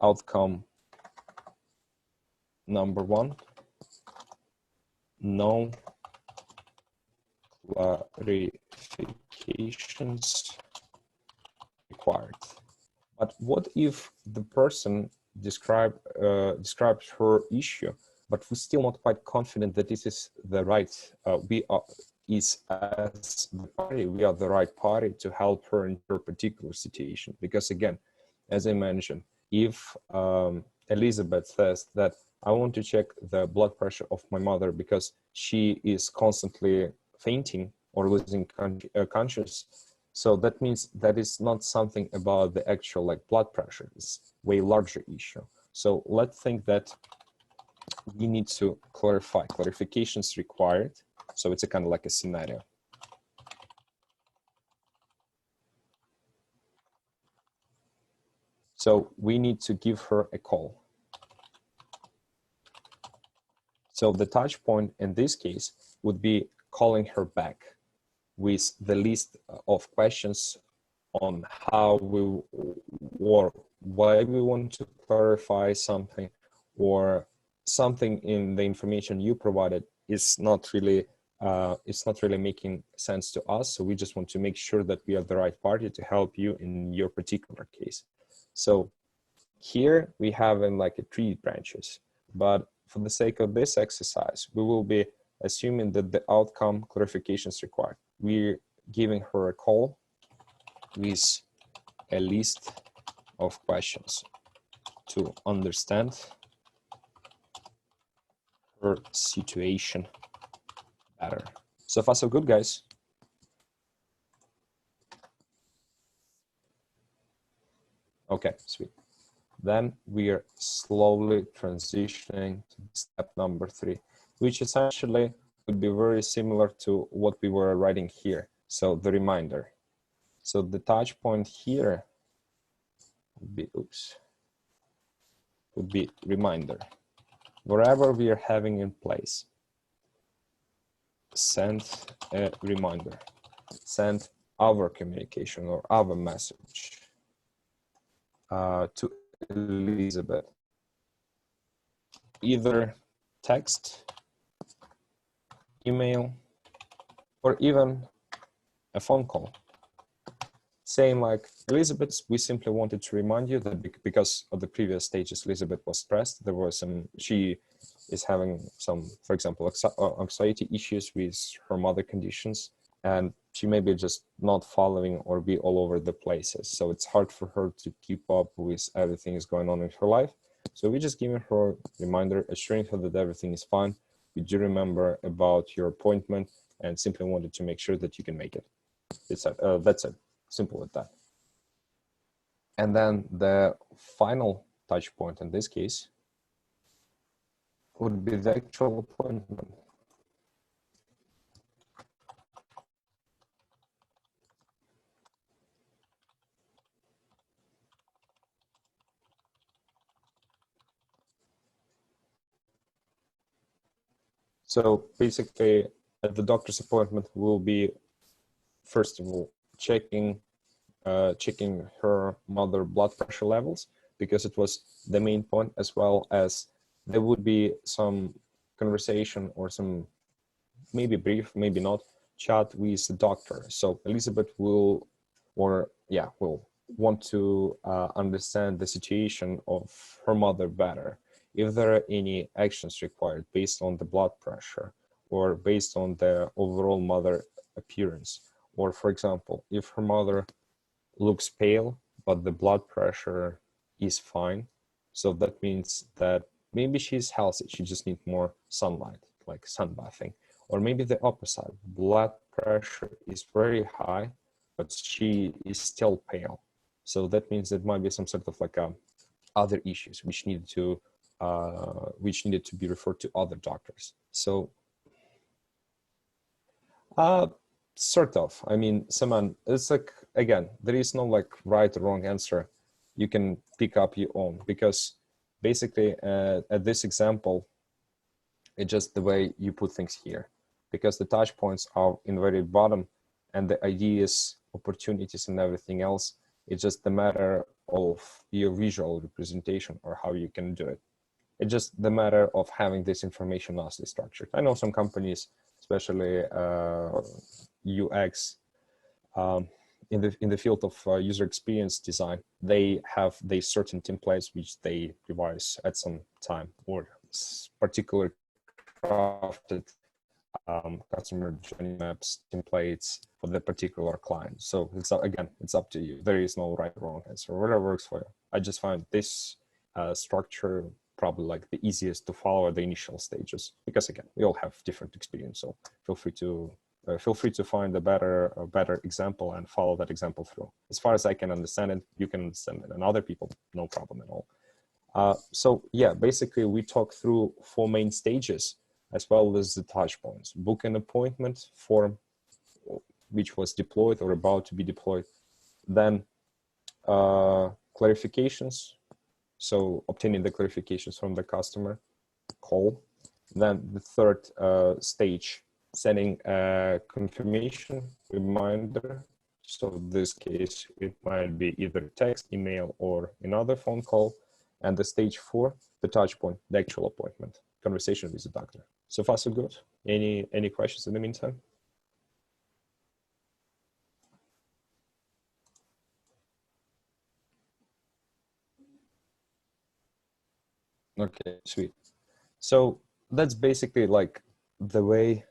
outcome number one, no clarifications required. But what if the person describes her issue, but we're still not quite confident that this is the right, as the party, we are the right party to help her in her particular situation. Because again, as I mentioned, if Elizabeth says that I want to check the blood pressure of my mother because she is constantly fainting or losing conscious, so that means that is not something about the actual blood pressure. It's way larger issue. So let's think that we need to clarify, clarifications required. So it's a kind of like a scenario. So we need to give her a call. So the touch point in this case would be calling her back with the list of questions on how we, or why we want to clarify something, or something in the information you provided is not really it's not really making sense to us. So we just want to make sure that we are the right party to help you in your particular case. So here we have in three branches, but for the sake of this exercise, we will be assuming that the outcome clarifications required. We're giving her a call with a list of questions to understand her situation better. So far, so good, guys. Okay, sweet. Then we are slowly transitioning to step number 3, which essentially would be very similar to what we were writing here. So the reminder. So the touch point here would be, would be reminder. Wherever we are having in place, send a reminder, send our communication or our message to Elizabeth, either text, email, or even a phone call. Saying Elizabeth, we simply wanted to remind you that because of the previous stages, Elizabeth was stressed. There was she is having some, for example, anxiety issues with her mother conditions, and she may be just not following or be all over the places. So it's hard for her to keep up with everything that's going on in her life. So we just giving her a reminder, assuring her that everything is fine. We do remember about your appointment and simply wanted to make sure that you can make it. That's it. Simple as that. And then the final touch point in this case would be the actual appointment. So basically, at the doctor's appointment, we'll be, first of all, checking her mother blood pressure levels, because it was the main point, as well as there would be some conversation or some maybe brief, maybe not, chat with the doctor. So Elizabeth will want to understand the situation of her mother better. If there are any actions required based on the blood pressure or based on the overall mother appearance, or for example, if her mother looks pale, but the blood pressure is fine, so that means that maybe she's healthy, she just needs more sunlight, like sunbathing. Or maybe the opposite, blood pressure is very high, but she is still pale. So that means it might be some sort of like other issues which needed to be referred to other doctors. So sort of. I mean, Saman, it's like, again, there is no like right or wrong answer. You can pick up your own, because basically at this example, it's just the way you put things here, because the touch points are in the very bottom and the ideas, opportunities and everything else, it's just the matter of your visual representation or how you can do it. It's just the matter of having this information nicely structured. I know some companies, especially UX, in the field of user experience design, they have their certain templates which they revise at some time, or particular crafted customer journey maps templates for the particular client. So it's again, it's up to you. There is no right or wrong answer. Whatever works for you. I just find this structure probably like the easiest to follow at the initial stages, because again, we all have different experience. So feel free to find a better example and follow that example through. As far as I can understand it, you can understand it, and other people, no problem at all. So yeah, basically we talk through 4 main stages, as well as the touch points. Book an appointment form, which was deployed or about to be deployed. Then clarifications, so obtaining the clarifications from the customer, call. Then the third stage, sending a confirmation reminder. So in this case, it might be either text, email, or another phone call. And the stage 4, the touch point, the actual appointment, conversation with the doctor. So far, so good. Any questions in the meantime? Okay, sweet. So that's basically like the way,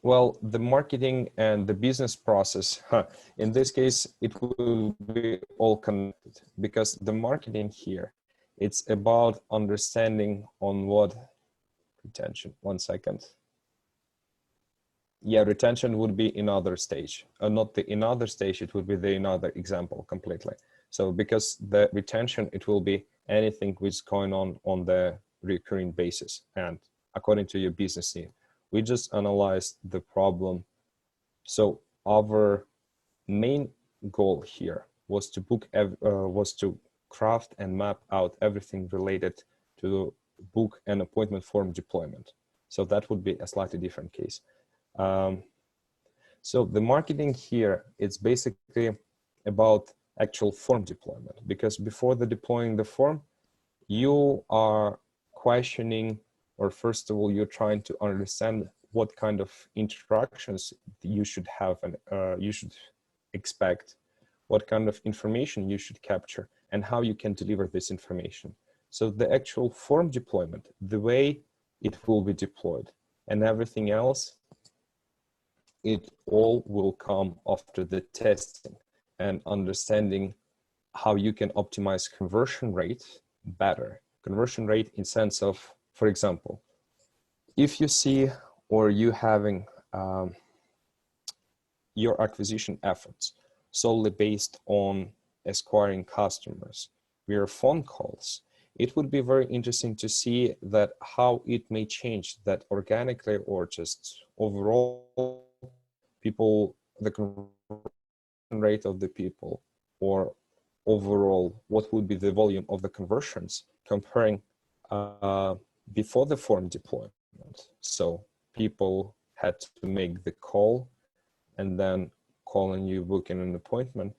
well, the marketing and the business process, in this case, it will be all connected, because the marketing here, it's about understanding on what retention, 1 second. Yeah, retention would be another stage, not the another stage, it would be the another example completely. So because the retention, it will be anything which is going on the recurring basis and according to your business need. We just analyzed the problem. So our main goal here was to was to craft and map out everything related to book an appointment form deployment. So that would be a slightly different case. So the marketing here, it's basically about actual form deployment, because before deploying the form, you are questioning, or first of all, you're trying to understand what kind of interactions you should have and you should expect, what kind of information you should capture, and how you can deliver this information. So the actual form deployment, the way it will be deployed, and everything else, it all will come after the testing and understanding how you can optimize conversion rate better. Conversion rate in sense of, for example, if you see or you having your acquisition efforts solely based on acquiring customers via phone calls, it would be very interesting to see that how it may change that organically or just overall people, the conversion rate of the people, or overall what would be the volume of the conversions comparing before the form deployment. So people had to make the call and then calling you, booking an appointment,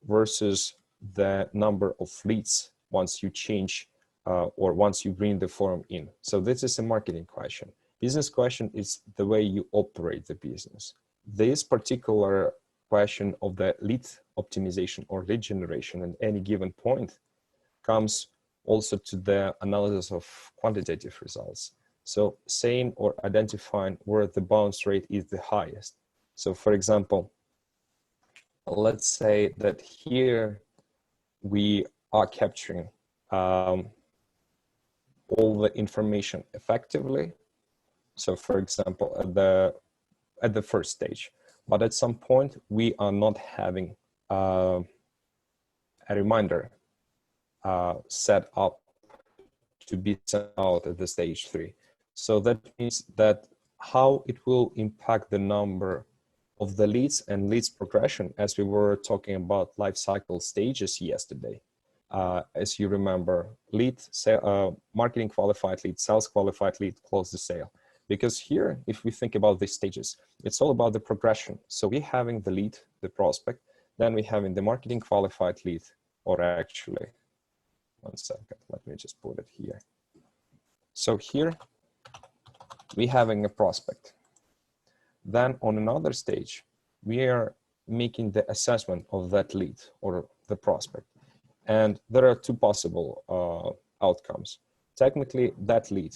versus the number of leads once you change or once you bring the form in. So this is a marketing question. Business question is the way you operate the business. This particular question of the lead optimization or lead generation at any given point comes also to the analysis of quantitative results. So saying or identifying where the bounce rate is the highest. So for example, let's say that here we are capturing all the information effectively. So for example, at the first stage, but at some point we are not having a reminder set up to be sent out at the stage 3. So that means that how it will impact the number of the leads and leads progression, as we were talking about life cycle stages yesterday. As you remember, lead, marketing qualified lead, sales qualified lead, close the sale. Because here, if we think about these stages, it's all about the progression. So we're having the lead, the prospect, then we're having the marketing qualified lead, or actually, one second, let me just put it here. So here, we're having a prospect. Then on another stage, we are making the assessment of that lead or the prospect. And there are two possible outcomes. Technically, that lead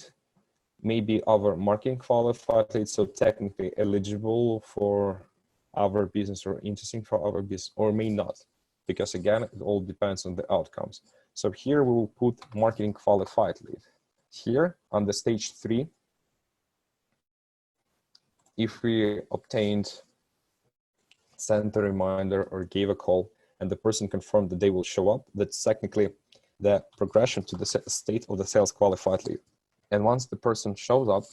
may be our marketing qualified lead, so technically eligible for our business or interesting for our business, or may not, because again, it all depends on the outcomes. So here we will put marketing qualified lead. Here on the stage 3, if we obtained, sent a reminder or gave a call, and the person confirmed that they will show up, that's technically the progression to the state of the sales qualified lead. And once the person shows up,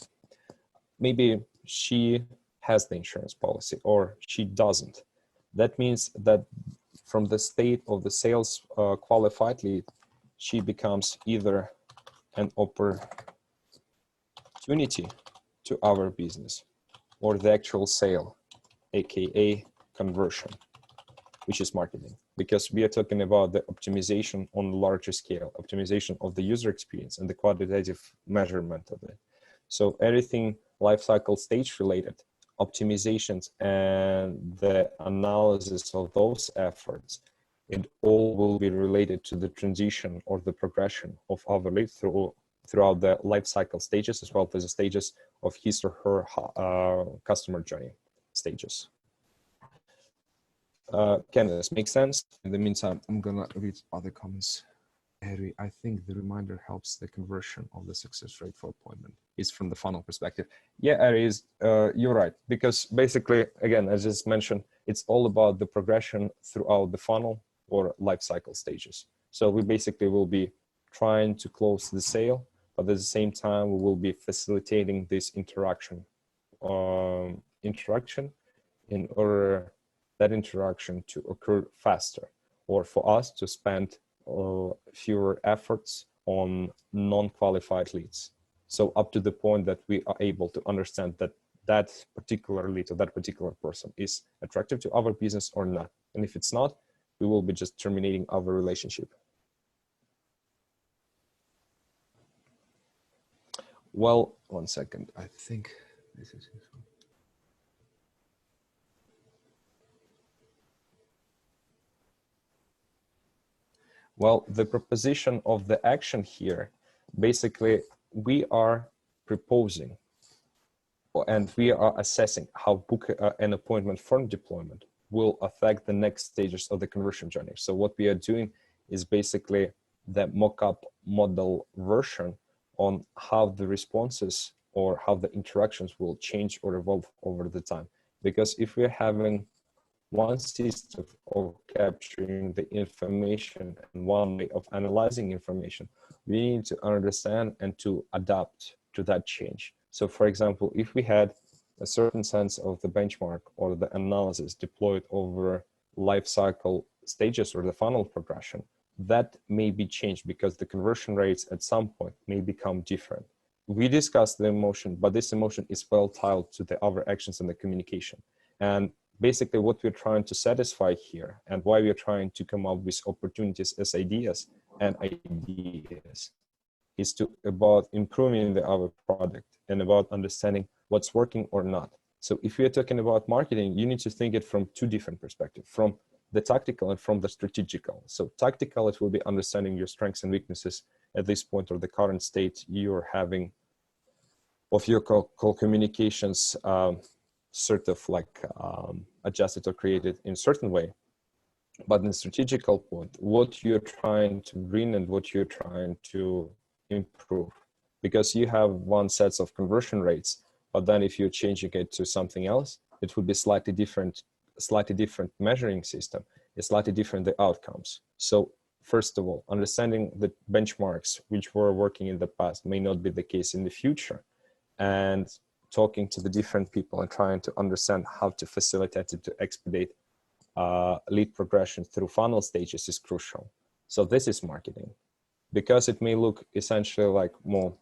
maybe she has the insurance policy or she doesn't. That means that from the state of the sales qualified lead, she becomes either an opportunity to our business or the actual sale, AKA conversion, which is marketing, because we are talking about the optimization on a larger scale, optimization of the user experience and the quantitative measurement of it. So everything lifecycle stage related, optimizations and the analysis of those efforts, it all will be related to the transition or the progression of our lead throughout the lifecycle stages, as well as the stages of his or her customer journey stages. Can this make sense? In the meantime, I'm gonna read other comments. Harry, I think the reminder helps the conversion of the success rate for appointment. Is from the funnel perspective. Yeah, Harry, you're right. Because basically, again, as just mentioned, it's all about the progression throughout the funnel or life cycle stages. So we basically will be trying to close the sale, but at the same time, we will be facilitating this interaction in order that interaction to occur faster, or for us to spend fewer efforts on non-qualified leads. So up to the point that we are able to understand that that particular lead or that particular person is attractive to our business or not. And if it's not, we will be just terminating our relationship. Well, one second, I think this is useful. Well, the proposition of the action here, basically, we are proposing and we are assessing how book an appointment form deployment will affect the next stages of the conversion journey. So what we are doing is basically the mock-up model version on how the responses or how the interactions will change or evolve over the time. Because if we're having one system of capturing the information and one way of analyzing information, we need to understand and to adapt to that change. So for example, if we had a certain sense of the benchmark or the analysis deployed over life cycle stages or the funnel progression, that may be changed because the conversion rates at some point may become different. We discussed the emotion, but this emotion is well tied to the other actions and the communication. And basically what we're trying to satisfy here and why we're trying to come up with opportunities as ideas is about improving our product and about understanding what's working or not. So if you're talking about marketing, you need to think it from two different perspectives, from the tactical and from the strategical. So tactical, it will be understanding your strengths and weaknesses at this point or the current state you're having of your call communications, sort of like adjusted or created in a certain way. But in the strategical point, what you're trying to bring and what you're trying to improve, because you have one set of conversion rates, but then if you're changing it to something else, it would be slightly different measuring system, it's slightly different the outcomes. So first of all, understanding the benchmarks which were working in the past may not be the case in the future, and talking to the different people and trying to understand how to facilitate it, to expedite lead progression through funnel stages is crucial. So this is marketing, because it may look essentially like more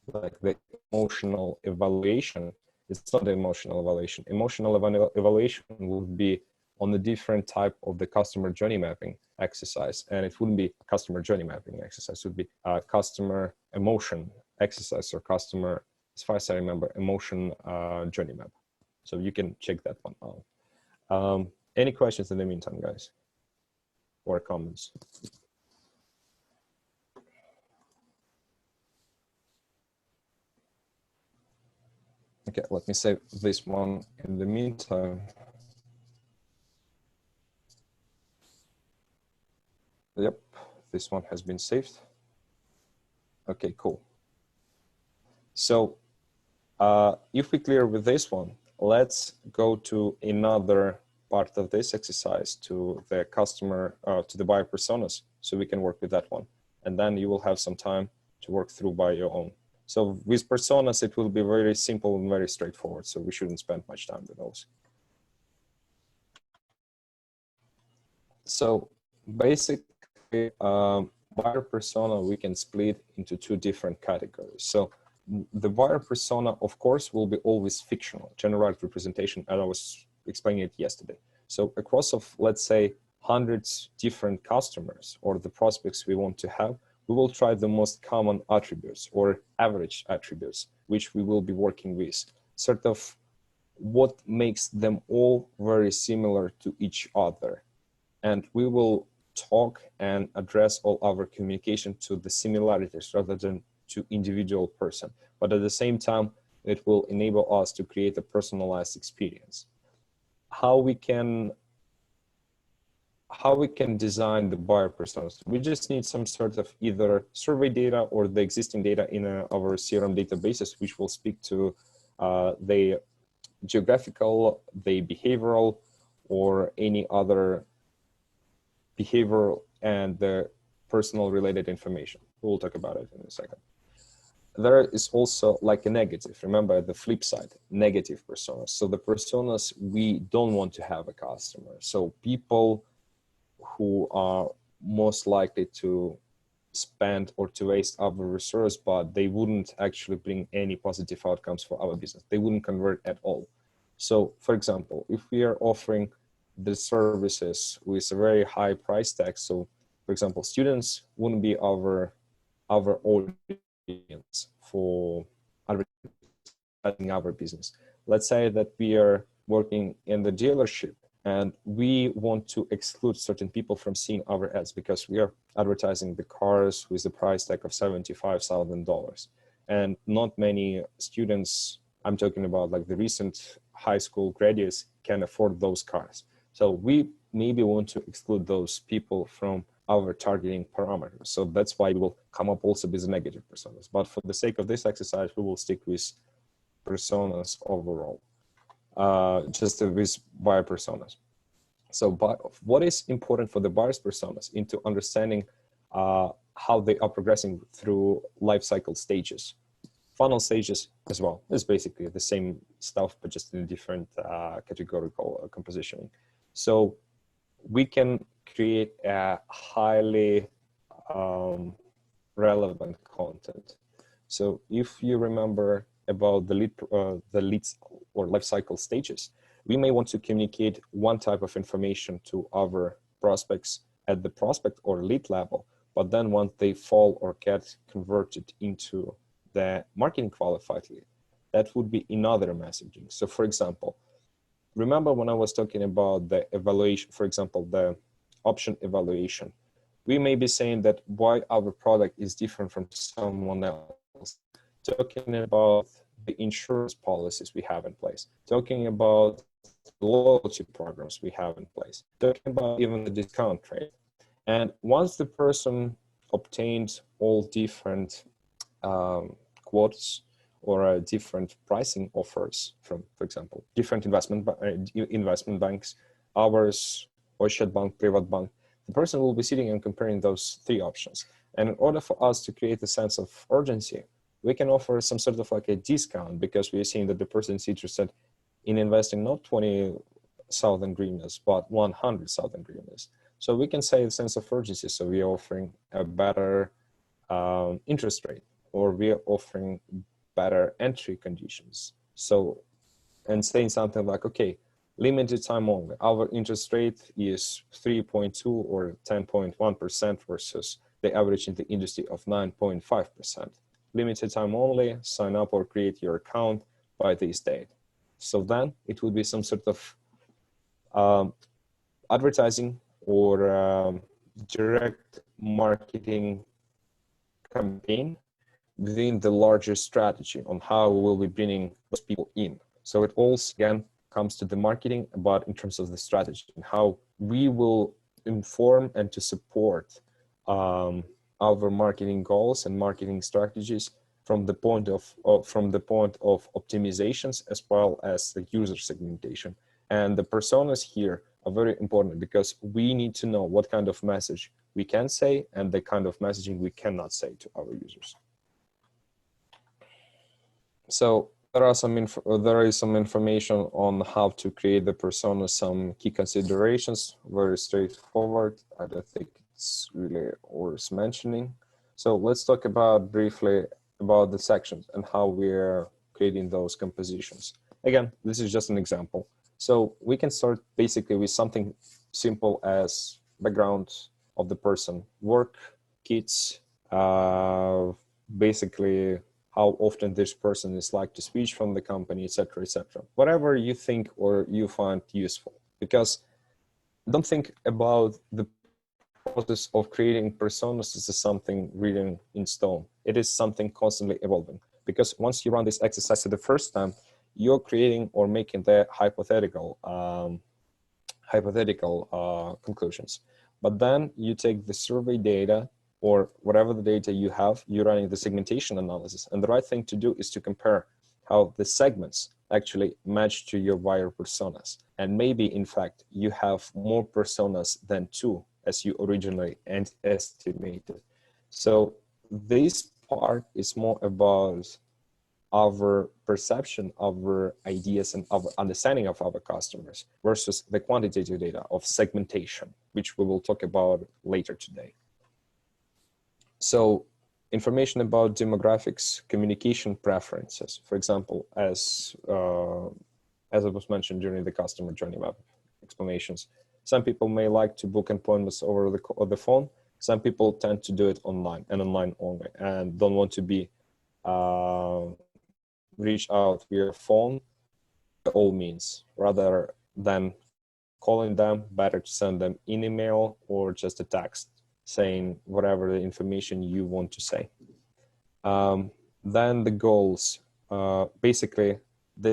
like the emotional evaluation. It's not the emotional evaluation. Emotional evaluation would be on a different type of the customer journey mapping exercise, and it wouldn't be a customer journey mapping exercise. It would be a customer emotion exercise or customer, as far as I remember, emotion journey map. So you can check that one out. Any questions in the meantime, guys, or comments? Okay, let me save this one in the meantime. Yep, this one has been saved. Okay, cool. So if we clear with this one, let's go to another part of this exercise, to the customer, to the buyer personas, so we can work with that one. And then you will have some time to work through by your own. So with personas, it will be very simple and very straightforward. So we shouldn't spend much time with those. So basically, buyer persona, we can split into two different categories. So the buyer persona, of course, will be always fictional, generalized representation, and I was explaining it yesterday. So across of, let's say, hundreds different customers or the prospects we want to have, we will try the most common attributes or average attributes, which we will be working with, sort of what makes them all very similar to each other. And we will talk and address all our communication to the similarities rather than to individual person. But at the same time, it will enable us to create a personalized experience. How we can design the buyer personas? We just need some sort of either survey data or the existing data in our CRM databases, which will speak to the geographical, the behavioral, or any other behavioral and the personal related information. We'll talk about it in a second. There is also like a negative, remember the flip side, negative personas. So the personas we don't want to have a customer. So people who are most likely to spend or to waste our resource, but they wouldn't actually bring any positive outcomes for our business. They wouldn't convert at all. So for example, if we are offering the services with a very high price tag, so for example, students wouldn't be our audience for advertising our business. Let's say that we are working in the dealership and we want to exclude certain people from seeing our ads because we are advertising the cars with a price tag of $75,000. And not many students, I'm talking about like the recent high school graduates, can afford those cars. So we maybe want to exclude those people from our targeting parameters. So that's why we will come up also with negative personas. But for the sake of this exercise, we will stick with personas overall. Just with buyer personas. So what is important for the buyer's personas into understanding how they are progressing through life cycle stages. Funnel stages as well. It's basically the same stuff, but just in a different categorical compositioning. So we can create a highly relevant content. So if you remember about the leads or life cycle stages, we may want to communicate one type of information to our prospects at the prospect or lead level, but then once they fall or get converted into the marketing qualified lead, that would be another messaging. So for example, remember when I was talking about the evaluation, for example, the option evaluation, we may be saying that why our product is different from someone else, talking about the insurance policies we have in place, talking about loyalty programs we have in place, talking about even the discount rate. And once the person obtains all different quotes or different pricing offers from, for example, different investment banks, ours, Ocean Bank, Private Bank, the person will be sitting and comparing those three options. And in order for us to create a sense of urgency, we can offer some sort of like a discount because we are seeing that the person is interested in investing not 20,000 hryvnias, but 100,000 hryvnias. So we can say a sense of urgency. So we are offering a better interest rate, or we are offering better entry conditions. So, and saying something like, okay, limited time only, our interest rate is 3.2 or 10.1% versus the average in the industry of 9.5%. Limited time only, sign up or create your account by this date. So then it would be some sort of advertising or direct marketing campaign within the larger strategy on how we will be bringing those people in. So it all, again, comes to the marketing, but in terms of the strategy and how we will inform and to support our marketing goals and marketing strategies from the point of optimizations as well as the user segmentation. And the personas here are very important because we need to know what kind of message we can say and the kind of messaging we cannot say to our users. So there is some information on how to create the persona, some key considerations, very straightforward. I don't think it's really worth mentioning. So let's talk about briefly about the sections and how we're creating those compositions. Again, this is just an example. So we can start basically with something simple as background of the person, work, kids, basically how often this person is like to switch from the company, etc., etc. Whatever you think or you find useful, because don't think about the process of creating personas as something written in stone. It is something constantly evolving, because once you run this exercise for the first time, you're creating or making the hypothetical conclusions. But then you take the survey data or whatever the data you have, you're running the segmentation analysis. And the right thing to do is to compare how the segments actually match to your buyer personas. And maybe, in fact, you have more personas than 2 as you originally estimated. So this part is more about our perception, our ideas, and our understanding of our customers versus the quantitative data of segmentation, which we will talk about later today. So information about demographics, communication preferences, for example, as it was mentioned during the customer journey map explanations. Some people may like to book appointments over the phone. Some people tend to do it online and online only and don't want to be reach out via phone by all means. Rather than calling them, better to send them an email or just a text saying whatever the information you want to say. Then the goals, basically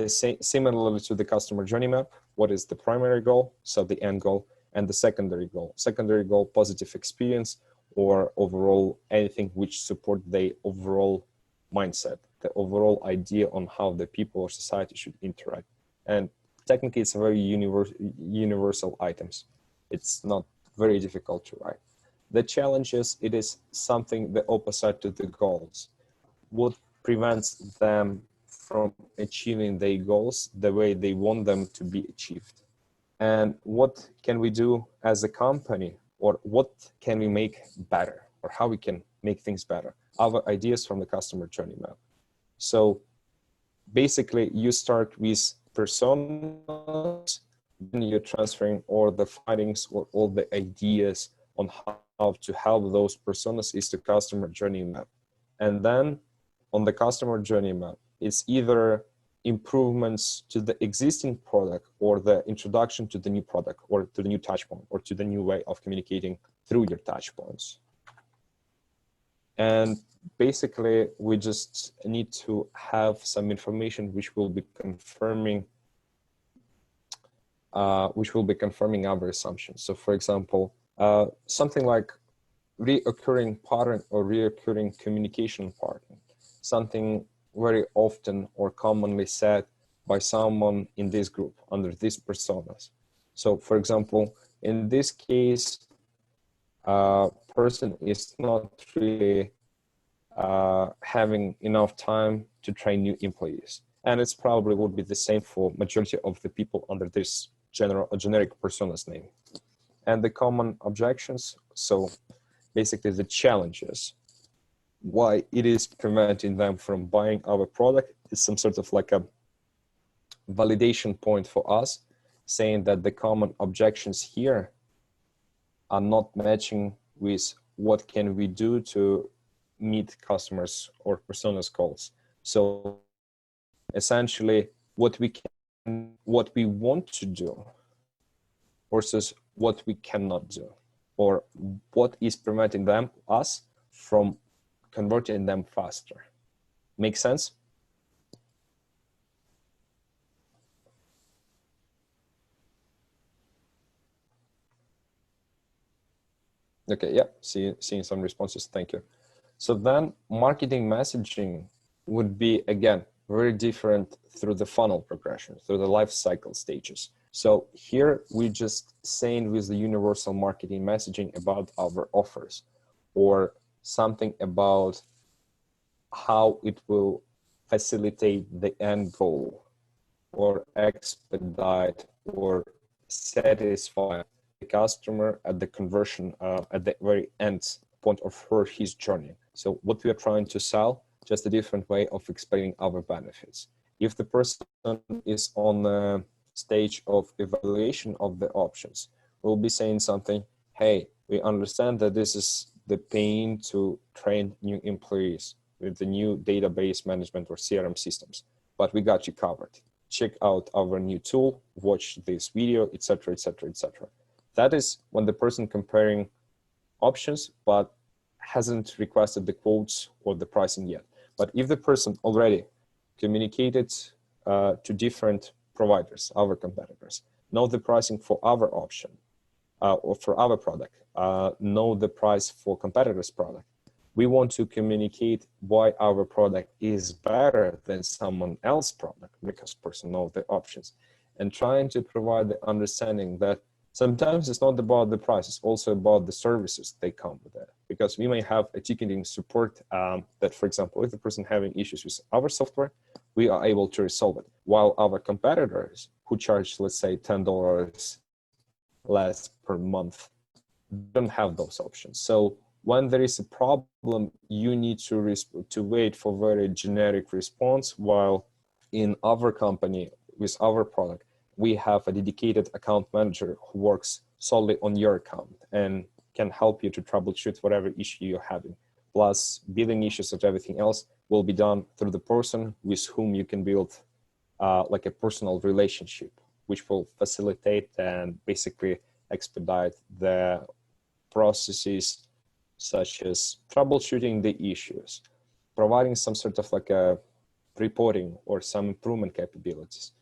similarly to the customer journey map, what is the primary goal, so the end goal, and the secondary goal. Secondary goal, positive experience, or overall anything which support the overall mindset, the overall idea on how the people or society should interact. And technically it's a very universal items. It's not very difficult to write. The challenge is it is something the opposite to the goals. What prevents them from achieving their goals the way they want them to be achieved? And what can we do as a company, or what can we make better, or how we can make things better? Our ideas from the customer journey map. So basically you start with personas, then you're transferring all the findings or all the ideas on to help those personas is to customer journey map. And then on the customer journey map, it's either improvements to the existing product or the introduction to the new product or to the new touch point or to the new way of communicating through your touch points. And basically, we just need to have some information which will be confirming our assumptions. So for example, something like reoccurring pattern or reoccurring communication pattern, something very often or commonly said by someone in this group under these personas. So for example, in this case, person is not really having enough time to train new employees. And it's probably would be the same for majority of the people under this generic personas name. And the common objections, so basically the challenges, why it is preventing them from buying our product is some sort of like a validation point for us, saying that the common objections here are not matching with what can we do to meet customers or personas goals. So essentially what we want to do versus what we cannot do, or what is preventing us from converting them faster. Make sense? Okay, yeah, seeing some responses, thank you. So then marketing messaging would be, again, very different through the funnel progression, through the life cycle stages. So here we just saying with the universal marketing messaging about our offers, or something about how it will facilitate the end goal, or expedite or satisfy the customer at the conversion, at the very end point of his journey. So what we are trying to sell, just a different way of explaining our benefits. If the person is on the stage of evaluation of the options, we'll be saying something, hey, we understand that this is the pain to train new employees with the new database management or CRM systems, but we got you covered. Check out our new tool, watch this video, etc., etc., etc. That is when the person comparing options, but hasn't requested the quotes or the pricing yet. But if the person already communicated to different providers, our competitors, know the pricing for our option or for our product, know the price for competitors' product, we want to communicate why our product is better than someone else's product, because person knows the options, and trying to provide the understanding that sometimes it's not about the price, it's also about the services they come with it. Because we may have a ticketing support that, for example, if the person having issues with our software, we are able to resolve it. While our competitors who charge, let's say, $10 less per month, don't have those options. So when there is a problem, you need to wait for very generic response, while in our company, with our product, we have a dedicated account manager who works solely on your account and can help you to troubleshoot whatever issue you're having. Plus, billing issues and everything else will be done through the person with whom you can build like a personal relationship, which will facilitate and basically expedite the processes such as troubleshooting the issues, providing some sort of like a reporting or some improvement capabilities,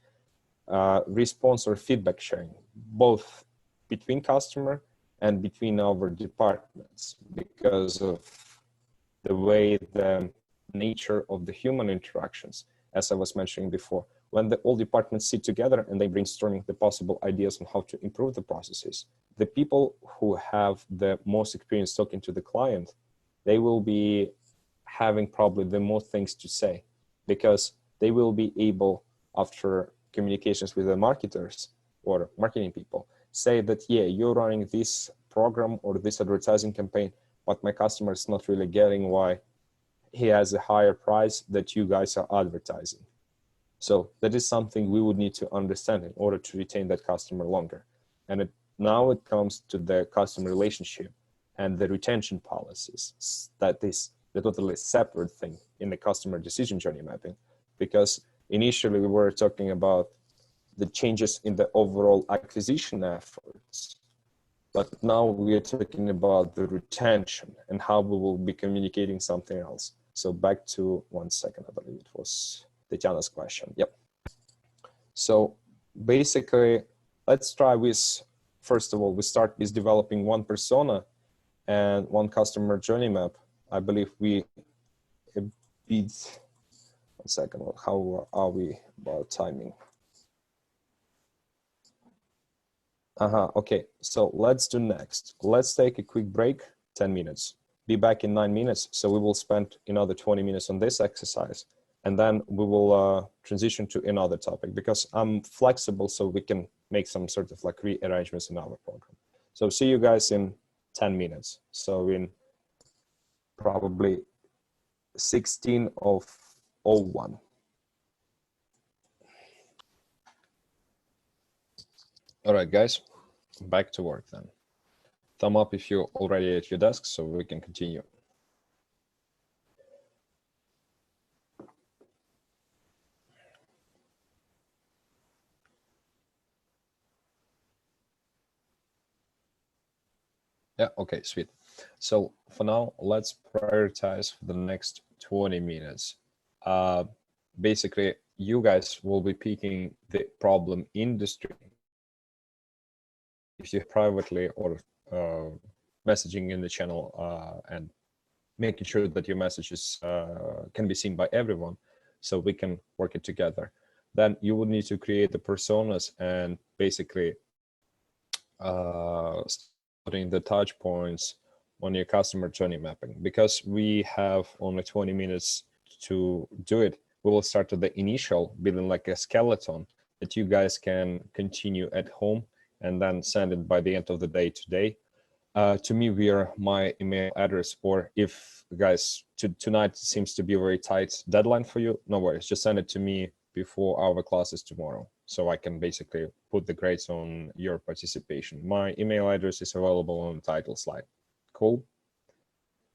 response or feedback sharing, both between customer and between our departments, because of the way the nature of the human interactions, as I was mentioning before. When all departments sit together and they brainstorming the possible ideas on how to improve the processes, the people who have the most experience talking to the client, they will be having probably the most things to say, because they will be able, after communications with the marketers or marketing people, say that, yeah, you're running this program or this advertising campaign, but my customer is not really getting why he has a higher price that you guys are advertising. So that is something we would need to understand in order to retain that customer longer. And now it comes to the customer relationship and the retention policies. That is the totally separate thing in the customer decision journey mapping, because initially we were talking about the changes in the overall acquisition efforts, but now we are talking about the retention and how we will be communicating something else. So back to 1 second, I believe it was Tatiana's question. Yep. So basically, let's try with, first of all, we start with developing one persona and one customer journey map. I believe we beat, 1 second, how are we about timing? Okay, so let's do next. Let's take a quick break, 10 minutes. Be back in 9 minutes. So we will spend another 20 minutes on this exercise, and then we will transition to another topic, because I'm flexible, so we can make some sort of like rearrangements in our program. So see you guys in 10 minutes. So in probably 16:01. All right, guys, back to work then. Thumb up if you're already at your desk so we can continue. Yeah, okay, sweet. So for now, let's prioritize for the next 20 minutes. Basically, you guys will be picking the problem industry. If you privately or messaging in the channel and making sure that your messages can be seen by everyone, so we can work it together. Then you will need to create the personas and basically starting the touch points on your customer journey mapping. Because we have only 20 minutes to do it, we will start at the initial, building like a skeleton that you guys can continue at home and then send it by the end of the day today. To me via my email address, or if guys tonight seems to be a very tight deadline for you, no worries, just send it to me before our classes tomorrow, so I can basically put the grades on your participation. My email address is available on the title slide. Cool.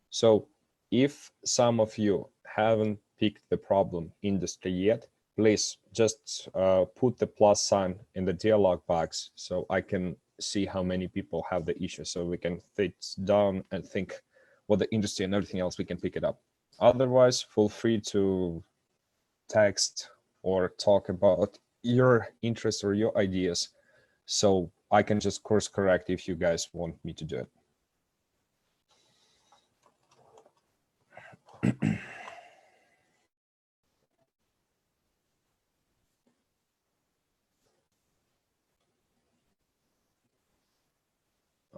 So if some of you haven't picked the problem industry yet, please just put the plus sign in the dialog box so I can see how many people have the issue, so we can sit down and think what the industry and everything else, we can pick it up. Otherwise, feel free to text or talk about your interests or your ideas, so I can just course correct if you guys want me to do it.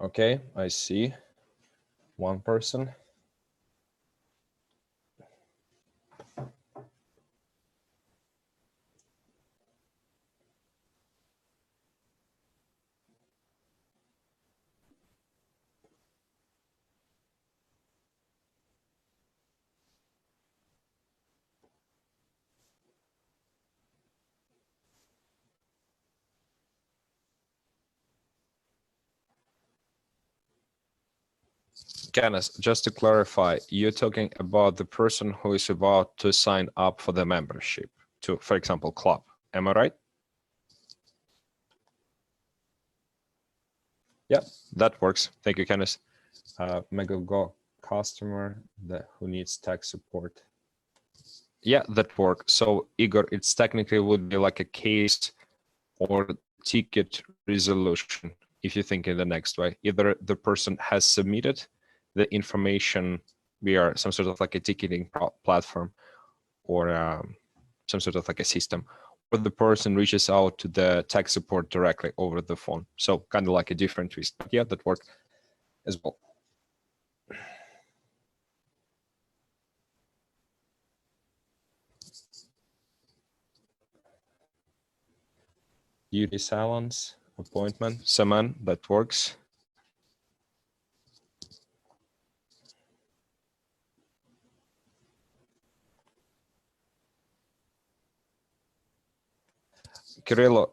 Okay, I see one person. Kenneth, just to clarify, you're talking about the person who is about to sign up for the membership to, for example, club. Am I right? Yeah, that works. Thank you, Kenneth. MegaGo customer who needs tech support. Yeah, that works. So Igor, it's technically would be like a case or ticket resolution, if you think in the next way. Either the person has submitted the information via some sort of like a ticketing platform or some sort of like a system, or the person reaches out to the tech support directly over the phone. So kind of like a different twist. But yeah, that works as well. Beauty salons, appointment, Saman, that works. Kirilo,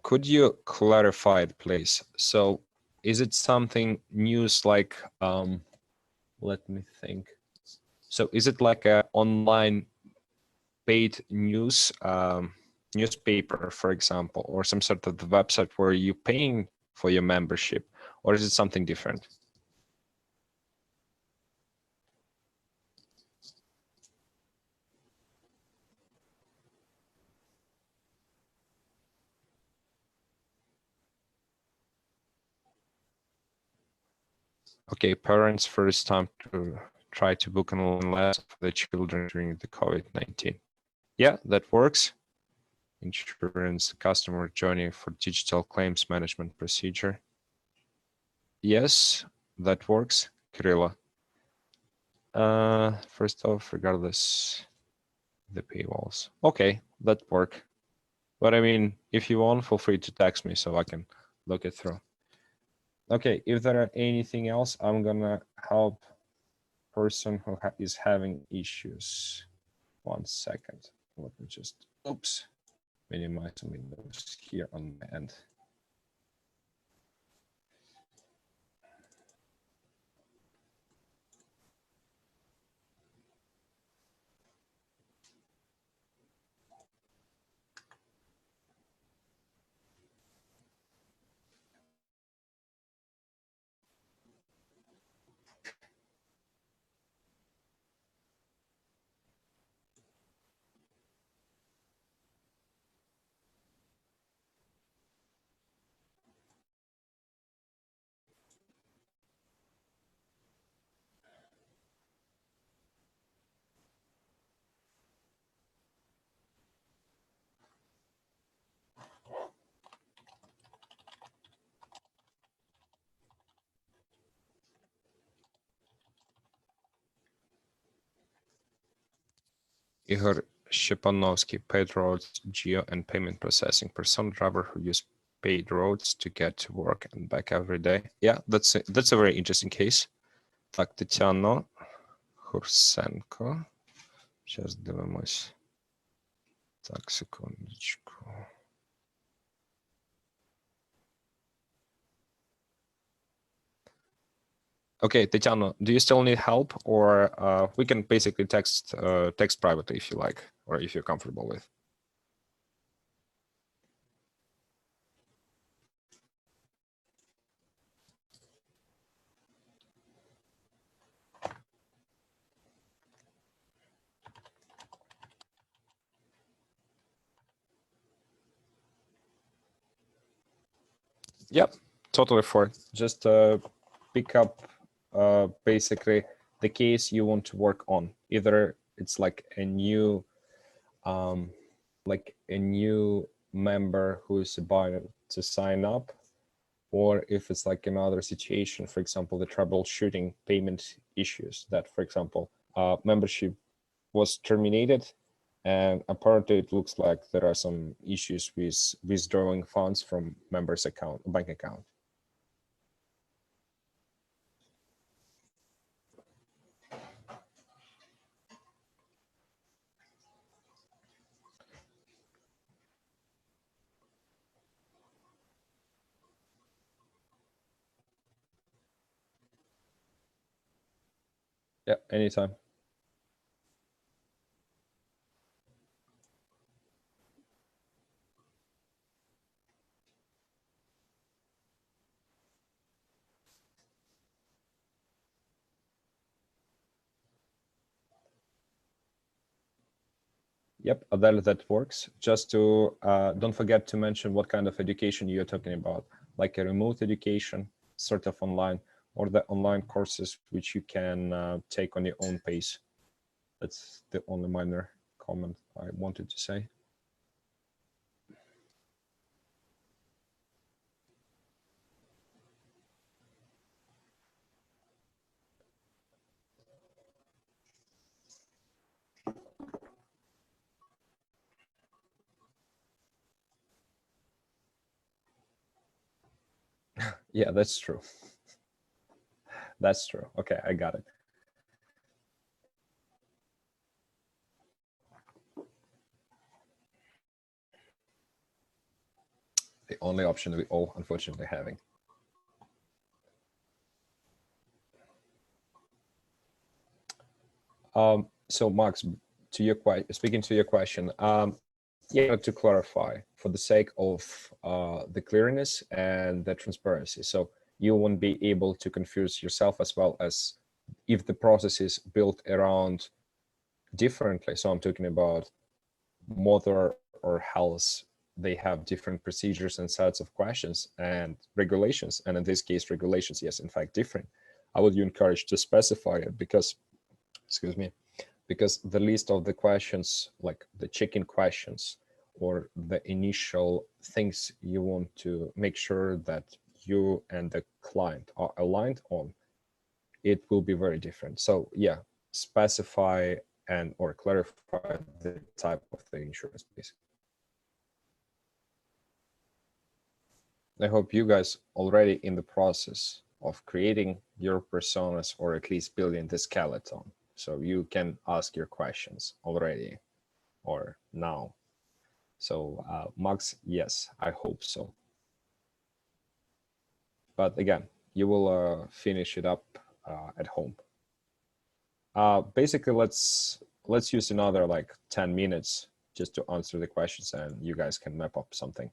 could you clarify it, please? So is it something news like, let me think. So is it like a online paid news newspaper, for example, or some sort of the website where you're paying for your membership, or is it something different? Okay, parents first time to try to book an online lesson for their children during the COVID-19. Yeah, that works. Insurance customer journey for digital claims management procedure. Yes, that works, Kirilla. First off, regardless the paywalls. Okay, that work. But I mean, if you want, feel free to text me so I can look it through. Okay, if there are anything else, I'm gonna help person who is having issues. 1 second. Let me just, oops, minimize some windows here on my end. Igor Shepanovsky, paid roads, geo and payment processing, person driver who use paid roads to get to work and back every day. Yeah, that's a very interesting case. Так, Тетяно Хурсенко. Сейчас дивимось. Так, секундочку. Okay, Tetiana, do you still need help, or we can basically text privately if you like, or if you're comfortable with? Yep, totally for it. Just pick up basically the case you want to work on. Either it's like a new member who's about to sign up, or if it's like another situation, for example, the troubleshooting payment issues that, for example, membership was terminated, and apparently it looks like there are some issues with withdrawing funds from members' bank account. Yeah, anytime. Yep, Adele, that works. Just to don't forget to mention what kind of education you're talking about, like a remote education, sort of online, or the online courses which you can take on your own pace. That's the only minor comment I wanted to say. Yeah, that's true. That's true. Okay, I got it. The only option we all unfortunately having. So Max, to your speaking to your question, yeah, to clarify, for the sake of the clearness and the transparency, so you won't be able to confuse yourself, as well as if the process is built around differently. So I'm talking about motor or health, they have different procedures and sets of questions and regulations. And in this case, regulations, yes, in fact, different. I would encourage to specify it because, excuse me, because the list of the questions, like the check-in questions or the initial things you want to make sure that you and the client are aligned on, it will be very different. So yeah, specify and or clarify the type of the insurance, please. I hope you guys already in the process of creating your personas, or at least building the skeleton, so you can ask your questions already or now. So Max, yes, I hope so. But again, you will finish it up at home. Basically, let's use another like 10 minutes just to answer the questions, and you guys can map up something.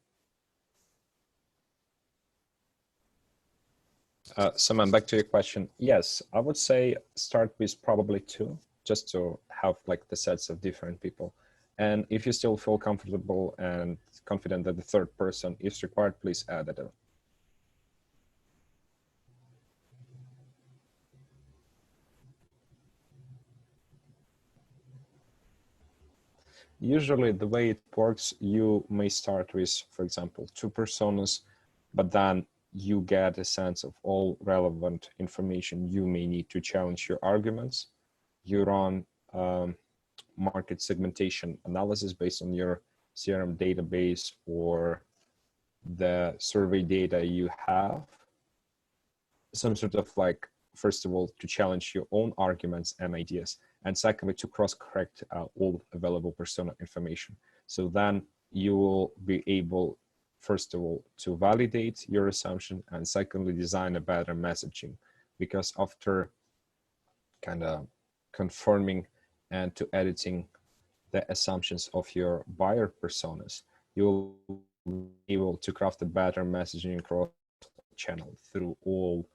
Saman, back to your question. Yes, I would say start with probably 2, just to have like the sets of different people. And if you still feel comfortable and confident that the 3rd person is required, please add it. Usually the way it works, you may start with, for example, 2 personas, but then you get a sense of all relevant information you may need to challenge your arguments. You run market segmentation analysis based on your CRM database or the survey data you have. Some sort of like, first of all, to challenge your own arguments and ideas, and secondly, to cross-correct all available persona information. So then you will be able, first of all, to validate your assumption, and secondly, design a better messaging, because after kind of confirming and to editing the assumptions of your buyer personas, you will be able to craft a better messaging across the channel through all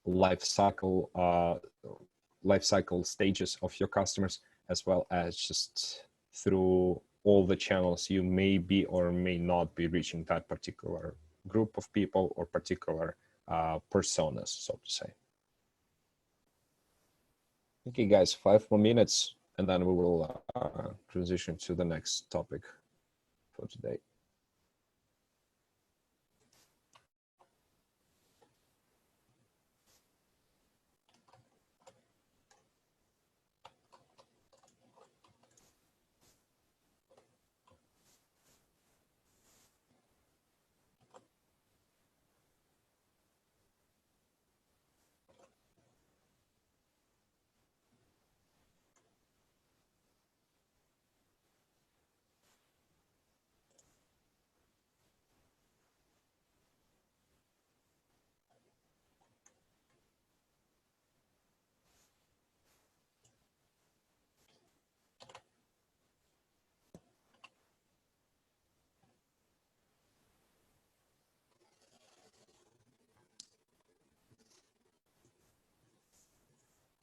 life cycle stages of your customers, as well as just through all the channels you may be or may not be reaching that particular group of people or particular personas, so to say. Okay, guys, 5 more minutes, and then we will transition to the next topic for today.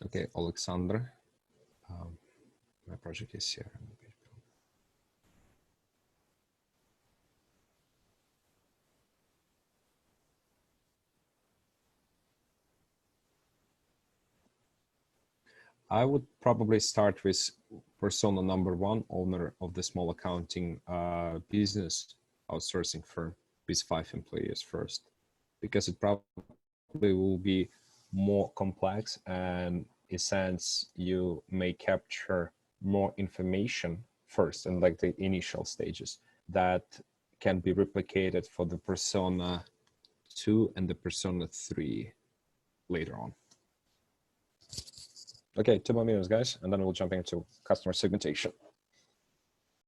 Okay, Alexander, my project is here. I would probably start with persona number 1, owner of the small accounting business outsourcing firm with 5 employees first, because it probably will be more complex, and in a sense you may capture more information first in like the initial stages that can be replicated for the persona 2 and the persona 3 later on. Okay, 2 more minutes, guys, and then we'll jump into customer segmentation.